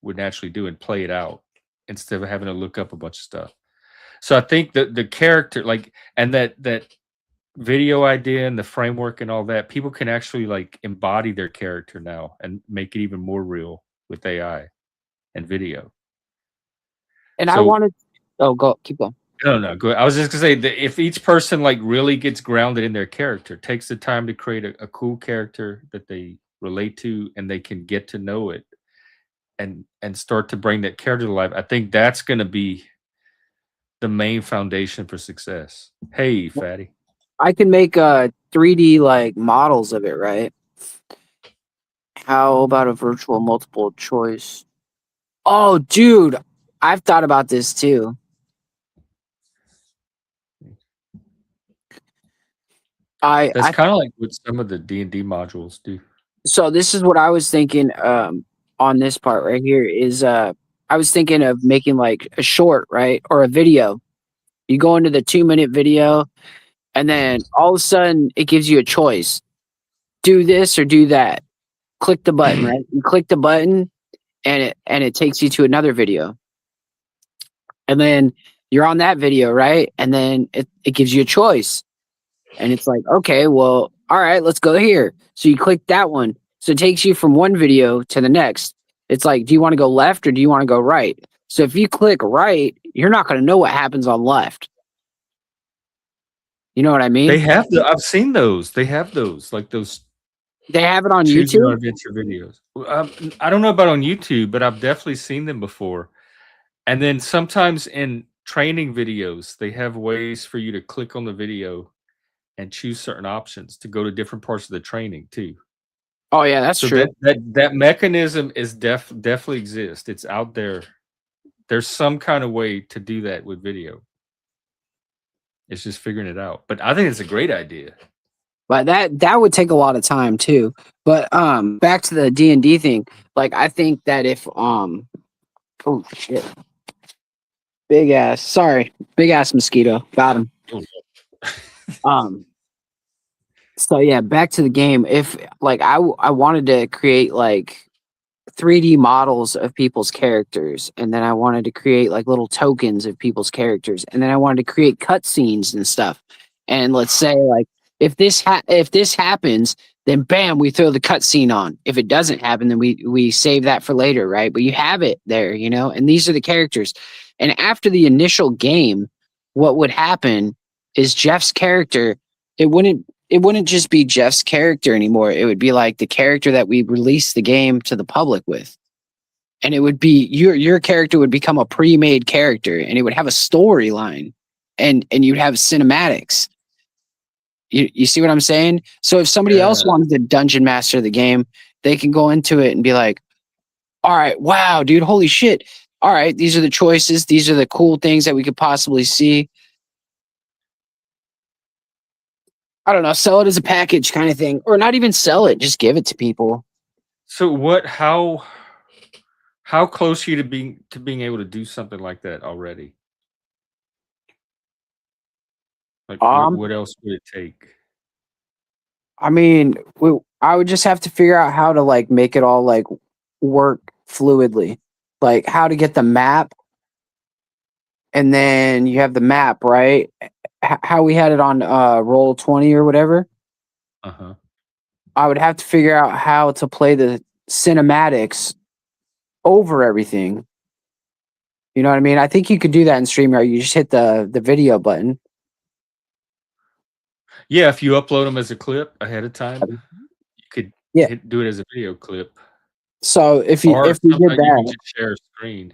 would naturally do and play it out instead of having to look up a bunch of stuff. So I think that the character, like, and that video idea and the framework and all that, people can actually like embody their character now and make it even more real with AI and video.
And I
So
wanted, keep going.
no, go ahead. I was just gonna say that if each person like really gets grounded in their character, takes the time to create a cool character that they relate to and they can get to know it and start to bring that character to life, I think that's gonna be the main foundation for success. Hey, Fatty.
I can make 3D like models of it, right? How about a virtual multiple choice? Oh, dude, I've thought about this too.
That's kind of like what some of the D&D modules do.
So this is what I was thinking on this part right here is I was thinking of making like a short, right? Or a video. You go into the 2-minute video and then all of a sudden it gives you a choice. Do this or do that. Click the button, right? You click the button and it takes you to another video. And then you're on that video, right? And then it gives you a choice. And it's like, okay, well, all right, let's go here. So you click that one. So it takes you from one video to the next. It's like, do you want to go left or do you want to go right? So if you click right, you're not going to know what happens on left. You know what I mean?
They have I've seen those. They have those, like those.
They have it on
Choose Your
YouTube.
Own Adventure videos. I don't know about on YouTube, but I've definitely seen them before. And then sometimes in training videos, they have ways for you to click on the video and choose certain options to go to different parts of the training too.
Oh yeah, that's
So
true.
that mechanism is definitely exists. It's out there. There's some kind of way to do that with video. It's just figuring it out. But I think it's a great idea.
But that would take a lot of time too. But back to the D&D thing. Like I think that if oh shit. Big ass mosquito. Got him. So yeah, back to the game. If like I wanted to create like 3D models of people's characters, and then I wanted to create like little tokens of people's characters, and then I wanted to create cutscenes and stuff. And let's say like if this happens, then bam, we throw the cutscene on. If it doesn't happen, then we save that for later, right? But you have it there, and these are the characters. And after the initial game, what would happen is Jeff's character, it wouldn't just be Jeff's character anymore. It would be like the character that we release the game to the public with. and it would be your character would become a pre-made character, and it would have a storyline, and you'd have cinematics. You see what I'm saying? So if somebody else
Yeah.
wanted to dungeon master the game, they can go into it and be like, all right, wow, dude, holy shit. All right, these are the choices. These are the cool things that we could possibly see. I don't know, sell it as a package kind of thing, or not even sell it, just give it to people.
So how close are you to being able to do something like that already? Like
Um,
what else would it take?
I mean, I would just have to figure out how to like make it all like work fluidly, like how to get the map, and then you have the map, right? How we had it on Roll20 or whatever.
Uh-huh.
I would have to figure out how to play the cinematics over everything. You know what I mean? I think you could do that in StreamYard. You just hit the video button.
Yeah, if you upload them as a clip ahead of time, you could
Yeah.
do it as a video clip.
So if we did
Sometimes you can
that,
just share a screen.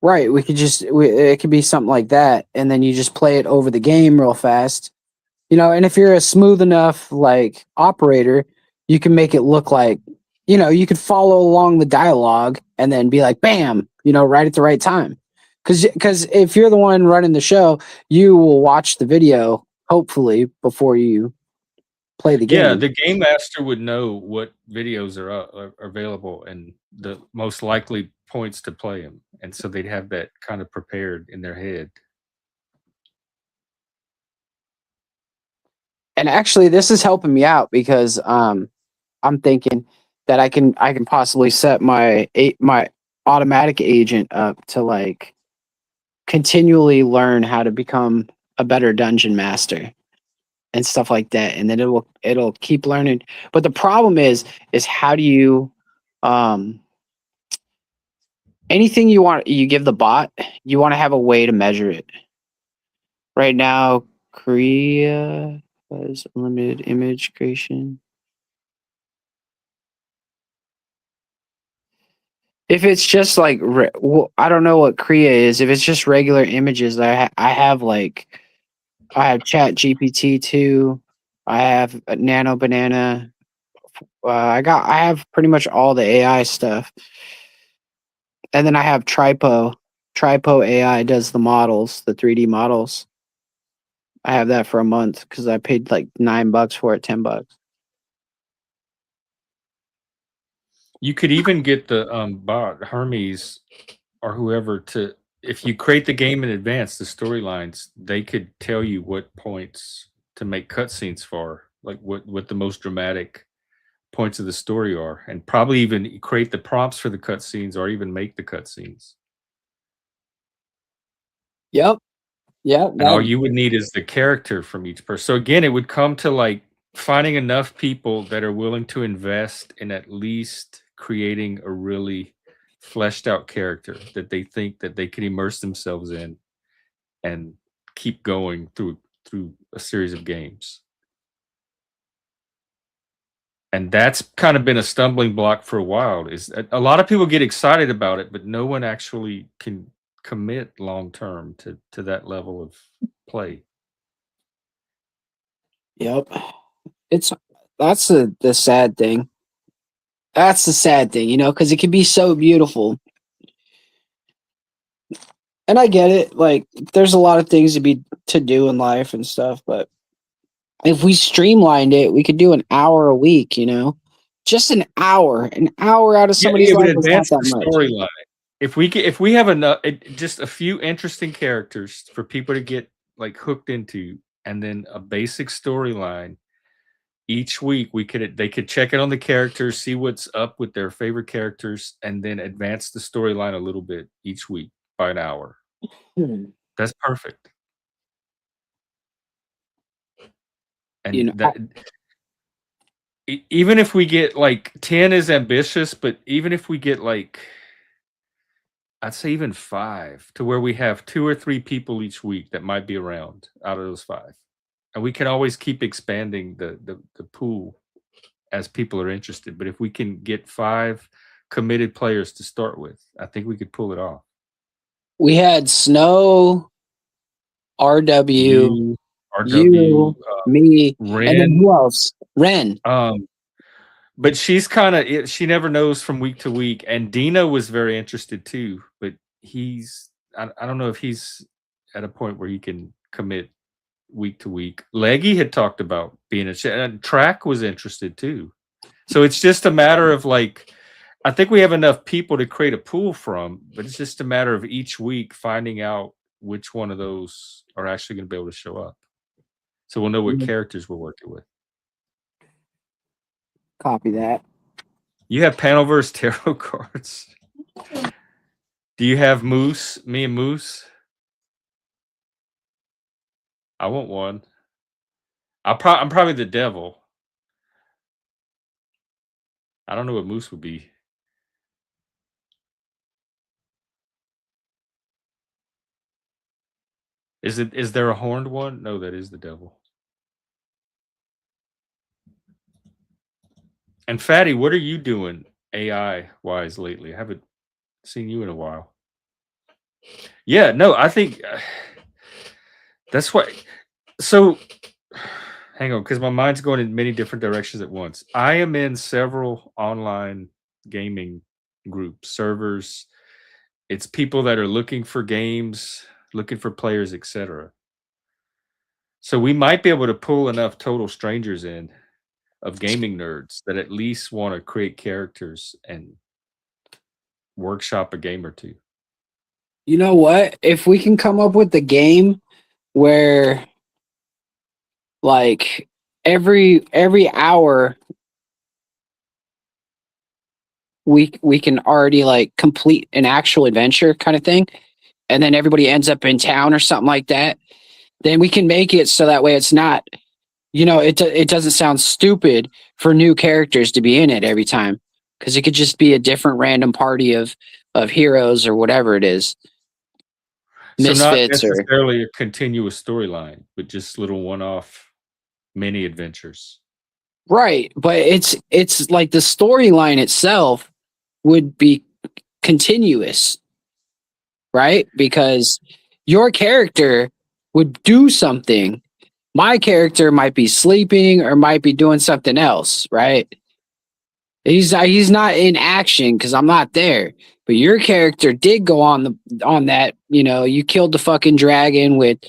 right, we could just it could be something like that, and then you just play it over the game real fast. You know, and if you're a smooth enough like operator, you can make it look like, you know, you could follow along the dialogue and then be like, bam, you know, right at the right time. Because if you're the one running the show, you will watch the video hopefully before you play the
Yeah,
game.
the game master would know what videos are available and the most likely points to play them, and so they'd have that kind of prepared in their head.
And actually, this is helping me out because I'm thinking that I can possibly set my automatic agent up to like continually learn how to become a better dungeon master and stuff like that, and then it'll keep learning. But the problem is how do you anything you give the bot, you want to have a way to measure it. Right now, Korea has unlimited image creation. If it's just like, I don't know what Kriya is. If it's just regular images, I have like, I have Chat GPT 2, I have Nano Banana. I have pretty much all the AI stuff, and then I have Tripo. Tripo AI does the models, the 3D models. I have that for a month because I paid like $9 for it, $10.
You could even get the bot Hermes or whoever to, if you create the game in advance, the storylines, they could tell you what points to make cutscenes for, like what the most dramatic points of the story are, and probably even create the prompts for the cutscenes or even make the cutscenes.
Yep. Yeah.
And all you would need is the character from each person. So again, it would come to like finding enough people that are willing to invest in at least creating a really fleshed out character that they think that they can immerse themselves in and keep going through a series of games. And that's kind of been a stumbling block for a while. Is a lot of people get excited about it, but no one actually can commit long term to that level of play.
Yep. That's the sad thing. That's the sad thing, you know, because it can be so beautiful. And I get it. Like, there's a lot of things to do in life and stuff, but if we streamlined it, we could do an hour a week, you know? Just an hour out of
Yeah,
somebody's
it would
life is not
advance
that
the
much.
storyline. If we have enough, just a few interesting characters for people to get like hooked into, and then a basic storyline each week, they could check it on the characters, see what's up with their favorite characters, and then advance the storyline a little bit each week by an hour. That's perfect.
You
And
know,
that even if we get like 10 is ambitious, but even if we get like, I'd say even 5, to where we have 2 or 3 people each week that might be around out of those 5. And we can always keep expanding the pool as people are interested. But if we can get 5 committed players to start with. I think we could pull it off.
We had Snow, RW,
You,
you,
RW,
me, and then
Ren.
who else? Ren.
But she's kind of, she never knows from week to week. And Dino was very interested too, but I don't know if he's at a point where he can commit week to week. Leggy had talked about being and Track was interested too. So it's just a matter of like, I think we have enough people to create a pool from, but it's just a matter of each week finding out which one of those are actually going to be able to show up. So we'll know what characters we're working with.
Copy that.
You have Panelverse tarot cards. Do you have Moose? Me and Moose? I want one. I'm probably the devil. I don't know what Moose would be. Is there a horned one? No, that is the devil. And Fatty, what are you doing AI wise lately? I haven't seen you in a while. Yeah, no, I think that's why. So hang on, because my mind's going in many different directions at once. I am in several online gaming groups, servers. It's people that are looking for games, looking for players, etc. So we might be able to pull enough total strangers in of gaming nerds that at least want to create characters and workshop a game or two.
You know what? If we can come up with the game where like every hour we can already like complete an actual adventure kind of thing, and then everybody ends up in town or something like that, then we can make it so that way it's not, it doesn't sound stupid for new characters to be in it every time, because it could just be a different random party of heroes or whatever it is.
So not
Misfits or
necessarily a continuous storyline, but just little one-off mini adventures.
right, but it's like the storyline itself would be continuous, right? Because your character would do something. My character might be sleeping or might be doing something else, right? He's not in action because I'm not there. But your character did go on that. You killed the fucking dragon with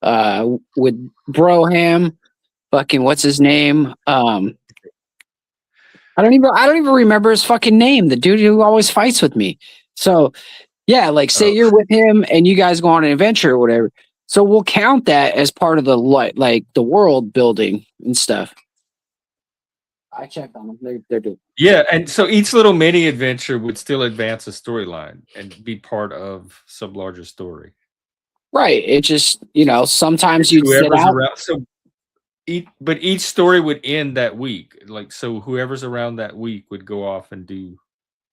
Broham. Fucking what's his name? I don't even remember his fucking name. The dude who always fights with me. So yeah, like say you're with him and you guys go on an adventure or whatever. So we'll count that as part of the like the world building and stuff. I checked on them. They're doing.
Yeah, and so each little mini adventure would still advance a storyline and be part of some larger story.
Right. It just, sometimes
It's
you'd sit
whoever's
out.
around. So but each story would end that week. Like, so whoever's around that week would go off and do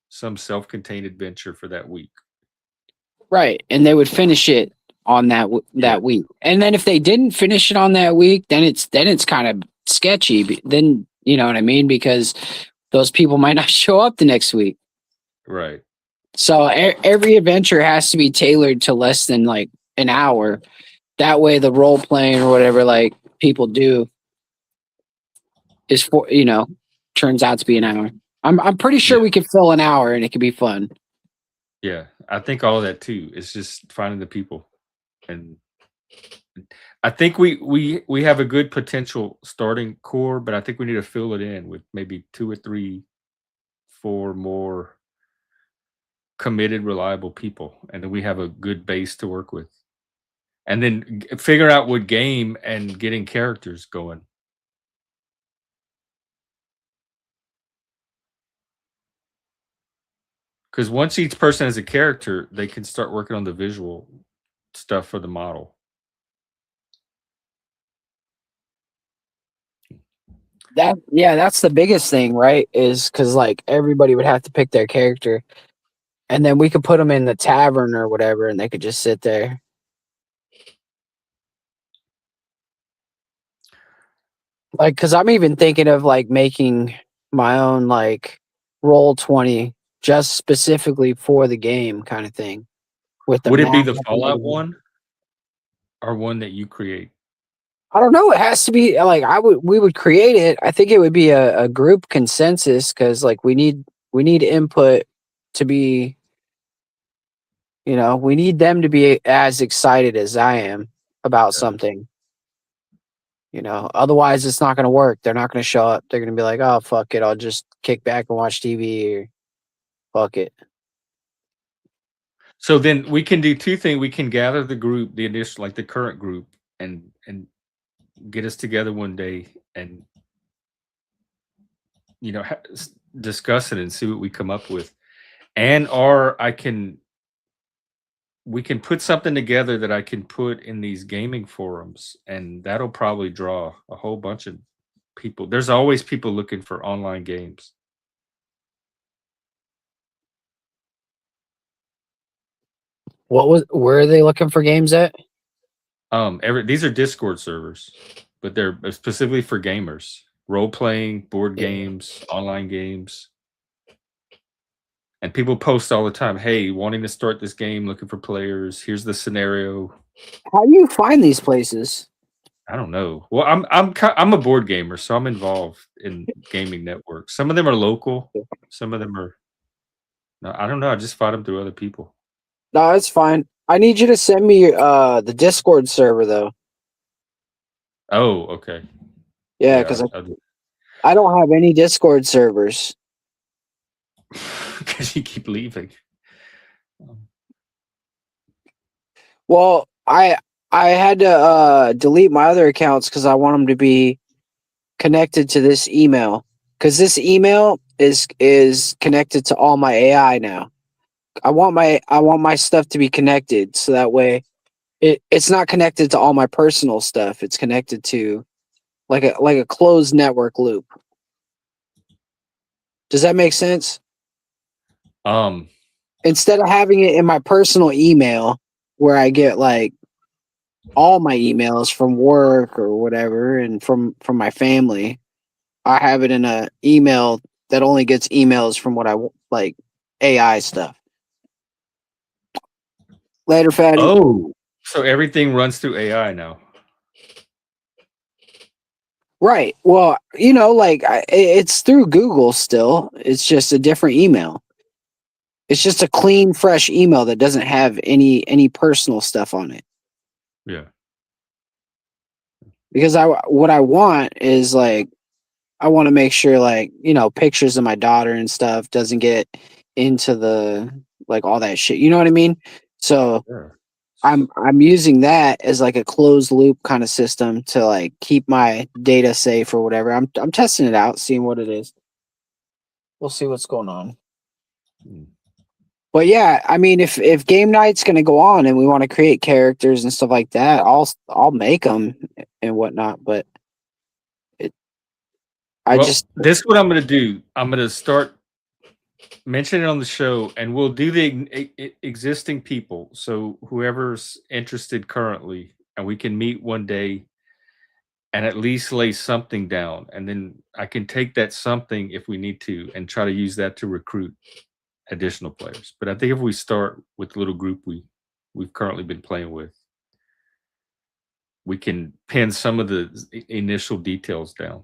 some self-contained adventure for that week.
Right. And they would finish it on that week. And then if they didn't finish it on that week, then it's kind of sketchy. Then, you know what I mean? Because those people might not show up the next week.
Right.
So every adventure has to be tailored to less than like an hour. That way the role playing or whatever like people do is for, turns out to be an hour. I'm pretty sure we could fill an hour and it could be fun.
Yeah, I think all of that too. It's just finding the people, and I think we have a good potential starting core, but I think we need to fill it in with maybe 2 or 3, 4 more committed, reliable people, and then we have a good base to work with, and then figure out what game and getting characters going. Because once each person has a character, they can start working on the visual stuff for the model.
That's the biggest thing, right? Is because like everybody would have to pick their character, and then we could put them in the tavern or whatever, and they could just sit there. Like, because I'm even thinking of like making my own like Roll20 just specifically for the game kind of thing. With the
Would it be
map
the
and
Fallout
everything.
one, or one that you create?
I don't know. It has to be like we would create it. I think it would be a group consensus because like we need input to be, we need them to be as excited as I am about
Yeah.
something. Otherwise it's not going to work. They're not going to show up. They're going to be like, oh fuck it, I'll just kick back and watch TV or fuck it.
So then we can do two things. We can gather the group, the initial, like the current group, and get us together one day and discuss it and see what we come up with. And or we can put something together that I can put in these gaming forums, and that'll probably draw a whole bunch of people. There's always people looking for online games.
Where are they looking for games at?
These are Discord servers, but they're specifically for gamers, role playing, board
Yeah.
games, online games. And people post all the time, "Hey, wanting to start this game, looking for players. Here's the scenario."
How do you find these places?
I don't know. Well, I'm a board gamer, so I'm involved in gaming networks. Some of them are local, some of them are. No, I don't know. I just find them through other people.
No, it's fine. I need you to send me the Discord server though.
Oh, okay.
Yeah,
Yeah,
because I don't have any Discord servers.
because you keep leaving.
Well, I had to delete my other accounts because I want them to be connected to this email. Because this email is connected to all my AI now. I want my stuff to be connected so that way it's not connected to all my personal stuff. It's connected to like a closed network loop. Does that make sense? Instead of having it in my personal email where I get like all my emails from work or whatever and from my family, I have it in a email that only gets emails from what I like AI stuff. Later, fatty.
Oh, so everything runs through AI now.
Right. Well, like it's through Google still. It's just a different email. It's just a clean, fresh email that doesn't have any personal stuff on it.
Yeah.
Because what I want is like I want to make sure like, pictures of my daughter and stuff doesn't get into the like all that shit. You know what I mean? So
Yeah.
I'm using that as like a closed loop kind of system to like keep my data safe or whatever. I'm testing it out, seeing what it is. We'll see what's going on. But yeah, I mean, if game night's gonna go on and we want to create characters and stuff like that, I'll make them and whatnot. But
this is what I'm going to do. I'm going to start mentioning it on the show, and we'll do the existing people. So whoever's interested currently, and we can meet one day and at least lay something down, and then I can take that something if we need to and try to use that to recruit additional players. But I think if we start with the little group we've currently been playing with, we can pin some of the initial details down.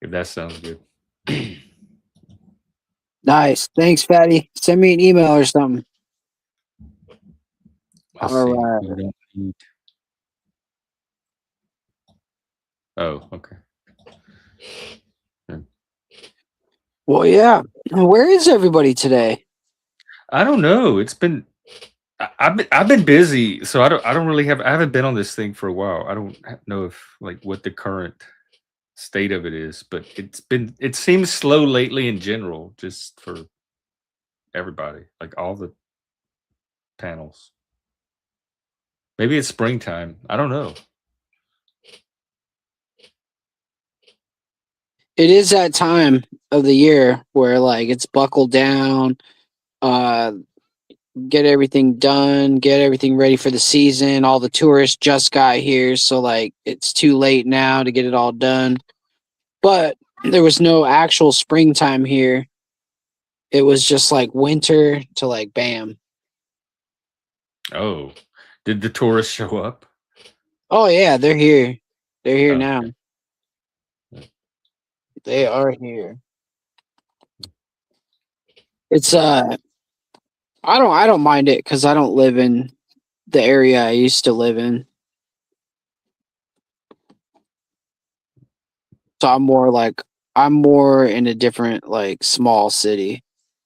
If that sounds good.
Nice. Thanks, Fatty. Send me an email or something.
Let's
All
see.
right.
We don't need... Oh, okay.
Well, yeah. Where is everybody today?
I don't know. It's been I've been busy, so I don't really I haven't been on this thing for a while. I don't know if like what the current state of it is, but it seems slow lately in general, just for everybody, like all the panels. Maybe it's springtime. I don't know.
It is that time of the year where like it's buckled down. get everything done, get everything ready for the season. All the tourists just got here, so like it's too late now to get it all done. But there was no actual springtime here. It was just like winter to like bam.
Oh, did the tourists show up?
Oh yeah, they're here. They're here
Oh,
now.
okay.
They are here. It's I don't mind it because I don't live in the area I used to live in. So I'm more in a different like small city,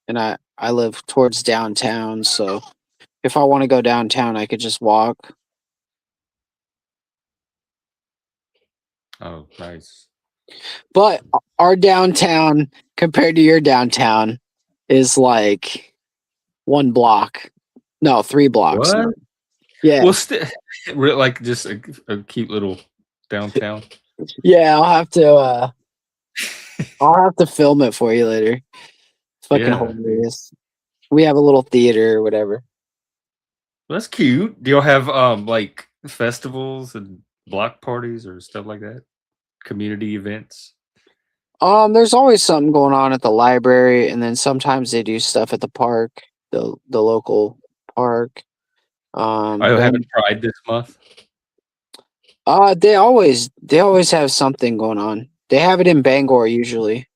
and I live towards downtown. So if I want to go downtown, I could just walk.
Oh, nice.
But our downtown compared to your downtown is like 1 block. No, 3 blocks.
What?
Yeah.
Well, like just a cute little downtown.
Yeah, I'll have to film it for you later. It's fucking
Yeah.
hilarious. We have a little theater or whatever.
Well, that's cute. Do y'all have like festivals and block parties or stuff like that? Community events?
There's always something going on at the library, and then sometimes they do stuff at the park, the local park.
Are you
Then
having Pride this month?
they always have something going on. They have it in Bangor usually.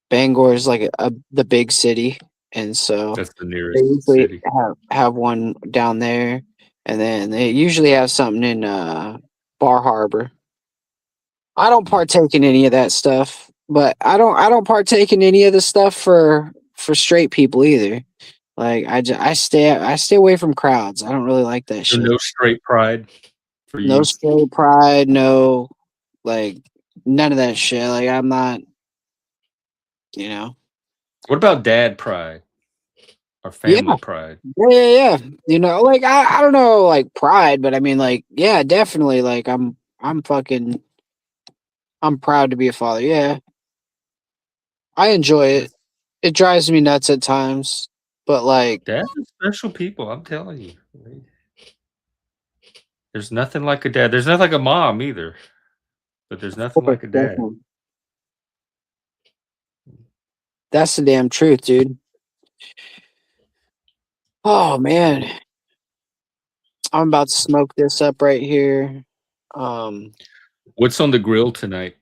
Bangor is like the big city, and so
That's the
they
nearest
usually
city.
have one down there, and then they usually have something in Bar Harbor. I don't partake in any of that stuff, but I don't partake in any of the stuff for straight people either. Like I stay away from crowds. I don't really like that
So
shit.
no straight pride for
No
you.
straight pride, no like none of that shit. Like I'm not, you know.
What about dad pride or
Yeah,
family pride?
yeah. You know, like I don't know like pride, but I mean like yeah, definitely like I'm proud to be a father. Yeah. I enjoy it. It drives me nuts at times, but like
Dads are special people, I'm telling you. There's nothing like a dad. There's nothing like a mom either, but there's nothing like a dad.
that's the damn truth, dude. Oh man, I'm about to smoke this up right here. Um,
What's on the grill tonight?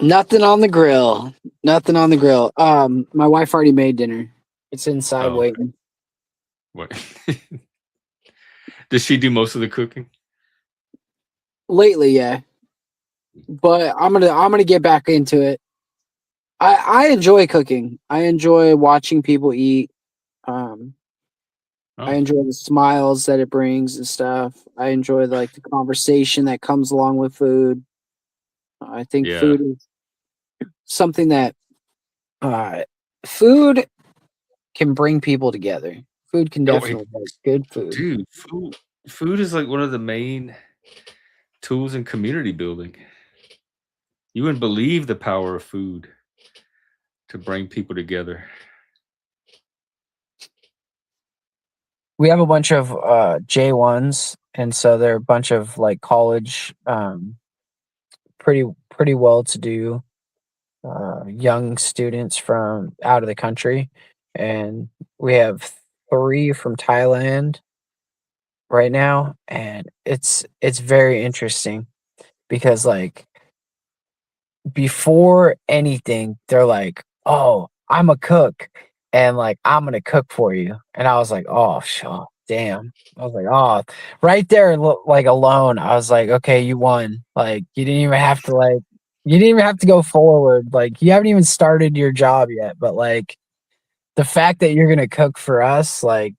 nothing on the grill. Nothing on the grill. My wife already made dinner. It's inside
Oh,
waiting.
what? Does she do most of the cooking?
Lately, yeah. But I'm gonna get back into it. I enjoy cooking. I enjoy watching people eat. Um, I
Oh,
enjoy the smiles that it brings and stuff. I enjoy like the conversation that comes along with food. I think
yeah.
food is something that uh, food can bring people together. Food can
Oh,
definitely like good food.
dude, food is like one of the main tools in community building. You wouldn't believe the power of food to bring people together.
We have a bunch of J1s, and so they're a bunch of like college, pretty well to do young students from out of the country, and we have 3 from Thailand right now, and it's very interesting because like before anything they're like, oh, I'm a cook and like I'm gonna cook for you, and I was like, oh sure, damn. I was like, oh, right there like alone I was like, okay, you won. Like you didn't even have to like you didn't even have to go forward, like you haven't even started your job yet, but like the fact that you're gonna cook for us, like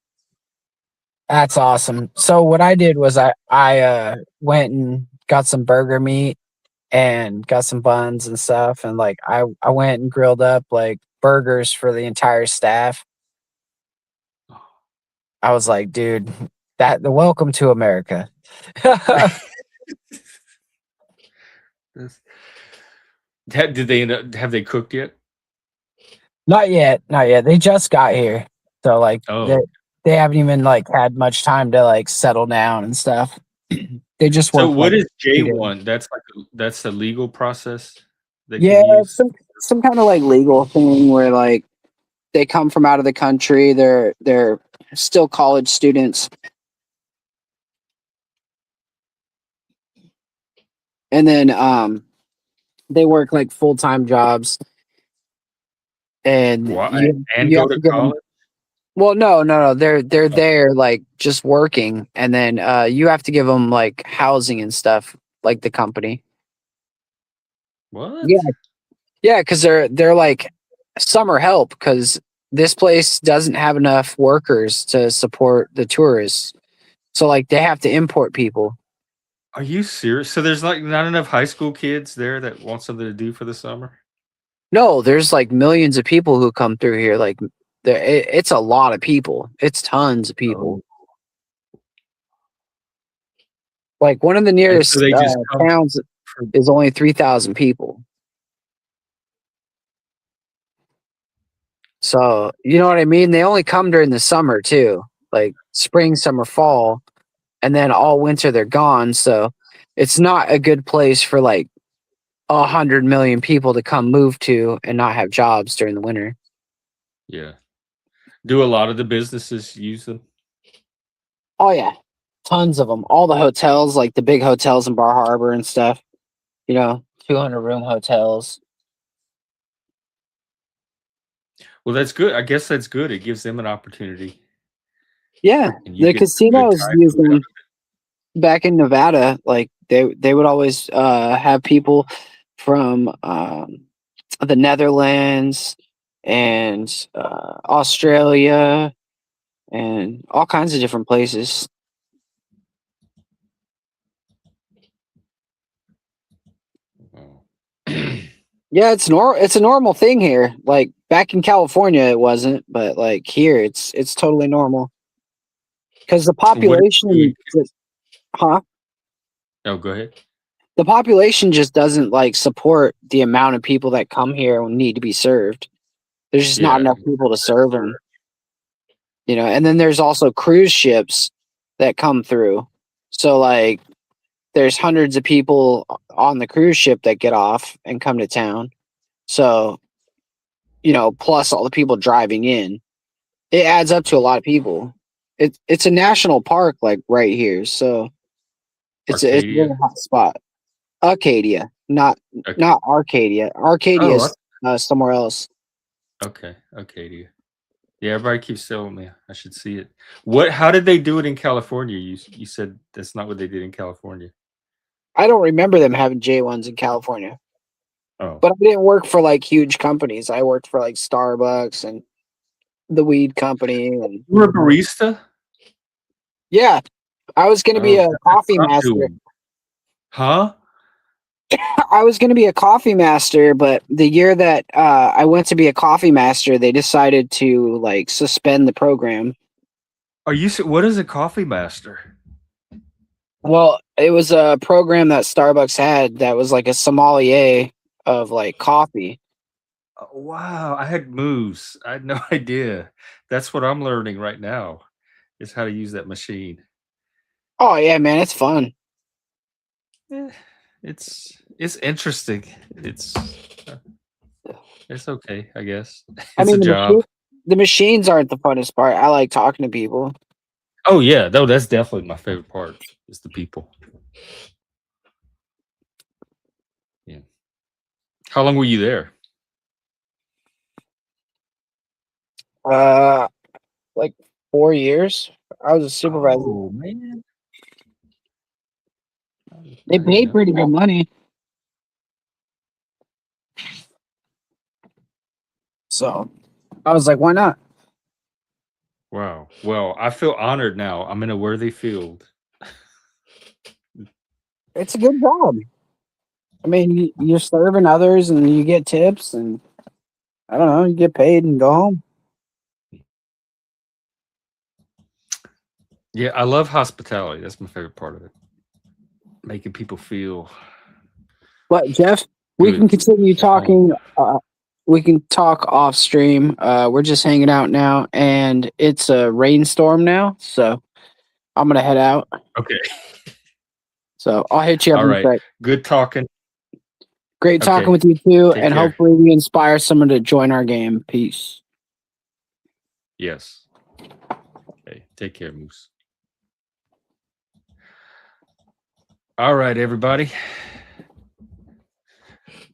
that's awesome. So what I did was I went and got some burger meat and got some buns and stuff, and like I went and grilled up like burgers for the entire staff. I was like, dude, that the welcome to America.
This- Did they end up, have they cooked yet?
Not yet, not yet. They just got here. So like
Oh,
they haven't even like had much time to like settle down and stuff. They just
so
work
what
like
is
2 days.
J1? That's a legal process they
Yeah,
can use.
some kind of like legal thing where like they come from out of the country. They're still college students, and then they work like full-time jobs, and
Why? And
you
go
have
to
to give them.
college?
Well, no. They're there like just working, and then you have to give them like housing and stuff, like the company. Yeah,
What?
yeah, because they're like summer help because this place doesn't have enough workers to support the tourists, so like they have to import people.
Are you serious? So there's like not enough high school kids there that want something to do for the summer?
No, there's like millions of people who come through here. Like, it's a lot of people. It's tons of people.
Oh.
Like one of the
And so
nearest
they just come
towns
from
is only 3,000 people. So you know what I mean? They only come during the summer too, like spring, summer, fall, and then all winter they're gone. So it's not a good place for like 100 million people to come move to and not have jobs during the winter.
yeah. Do a lot of the businesses use them?
Oh yeah, tons of them. All the hotels, like the big hotels in Bar Harbor and stuff. 200-room hotels.
Well, that's good. I guess that's good. It gives them an opportunity,
Yeah,
and you
the
get some good
casinos
time
use
out of
them
it.
back in Nevada. Like they would always have people from the Netherlands and Australia and all kinds of different places.
Oh.
Yeah, it's a normal thing here. Like back in California, it wasn't, but like here, it's totally normal because the
What are you doing?
population, huh?
Oh, go ahead.
The population just doesn't like support the amount of people that come here and need to be served. There's just not
Yeah,
enough people to serve them, and then there's also cruise ships that come through. So like there's hundreds of people on the cruise ship that get off and come to town. So, plus all the people driving in. It adds up to a lot of people. It's a national park like right here. So it's a really
Arcadia.
hot spot. Acadia, not
Okay.
not Arcadia. Arcadia
Oh,
is somewhere else.
okay. Arcadia. Yeah, everybody keeps telling me I should see it. What? How did they do it in California? You said that's not what they did in California.
I don't remember them having J1s in California.
Oh,
But I didn't work for like huge companies. I worked for like Starbucks and the weed company and
you were a barista.
yeah, I was going to be
Oh,
a
that's
coffee
what I'm
master.
doing. Huh?
I was going to be a coffee master, but the year that I went to be a coffee master, they decided to like suspend the program.
Are you? What is a coffee master?
Well, it was a program that Starbucks had that was like a sommelier of like coffee.
Oh, wow, I had moves. I had no idea. That's what I'm learning right now. Is how to use that machine.
Oh yeah, man, it's fun.
Eh, it's interesting. It's okay, I guess.
I
It's a
mean,
job.
the machines aren't the funnest part. I like talking to people.
Oh yeah, no, that's definitely my favorite part. Is the people. Yeah. How long were you there?
Uh, like 4 years. I was a supervisor.
Oh man,
They
I didn't
paid
know.
pretty good money. So I was like, why not?
Wow. Well, I feel honored now. I'm in a worthy field.
It's a good job. I mean, you're serving others and you get tips and I don't know, you get paid and go home.
Yeah, I love hospitality. That's my favorite part of it. Making people feel
But Jeff, we
good
can continue
at home.
talking we can talk off stream. We're just hanging out now, and it's a rainstorm now, so I'm gonna head out.
Okay.
So I'll hit you up
All
in a
right.
sec.
Good talking.
Great talking
Okay.
with you too,
Take
and
care.
hopefully we inspire someone to join our game. Peace.
Yes. Okay. Take care, Moose. All right, everybody.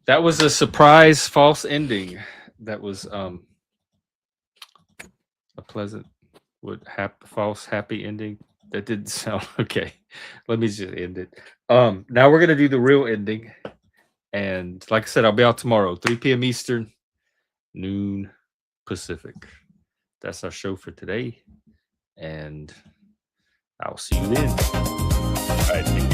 That was a surprise false ending. That was a pleasant false happy ending. That didn't sound okay. Let me just end it. Now we're gonna do the real ending. And like I said, I'll be out tomorrow, 3 p.m. Eastern, noon Pacific. That's our show for today. And I'll see you then. All right.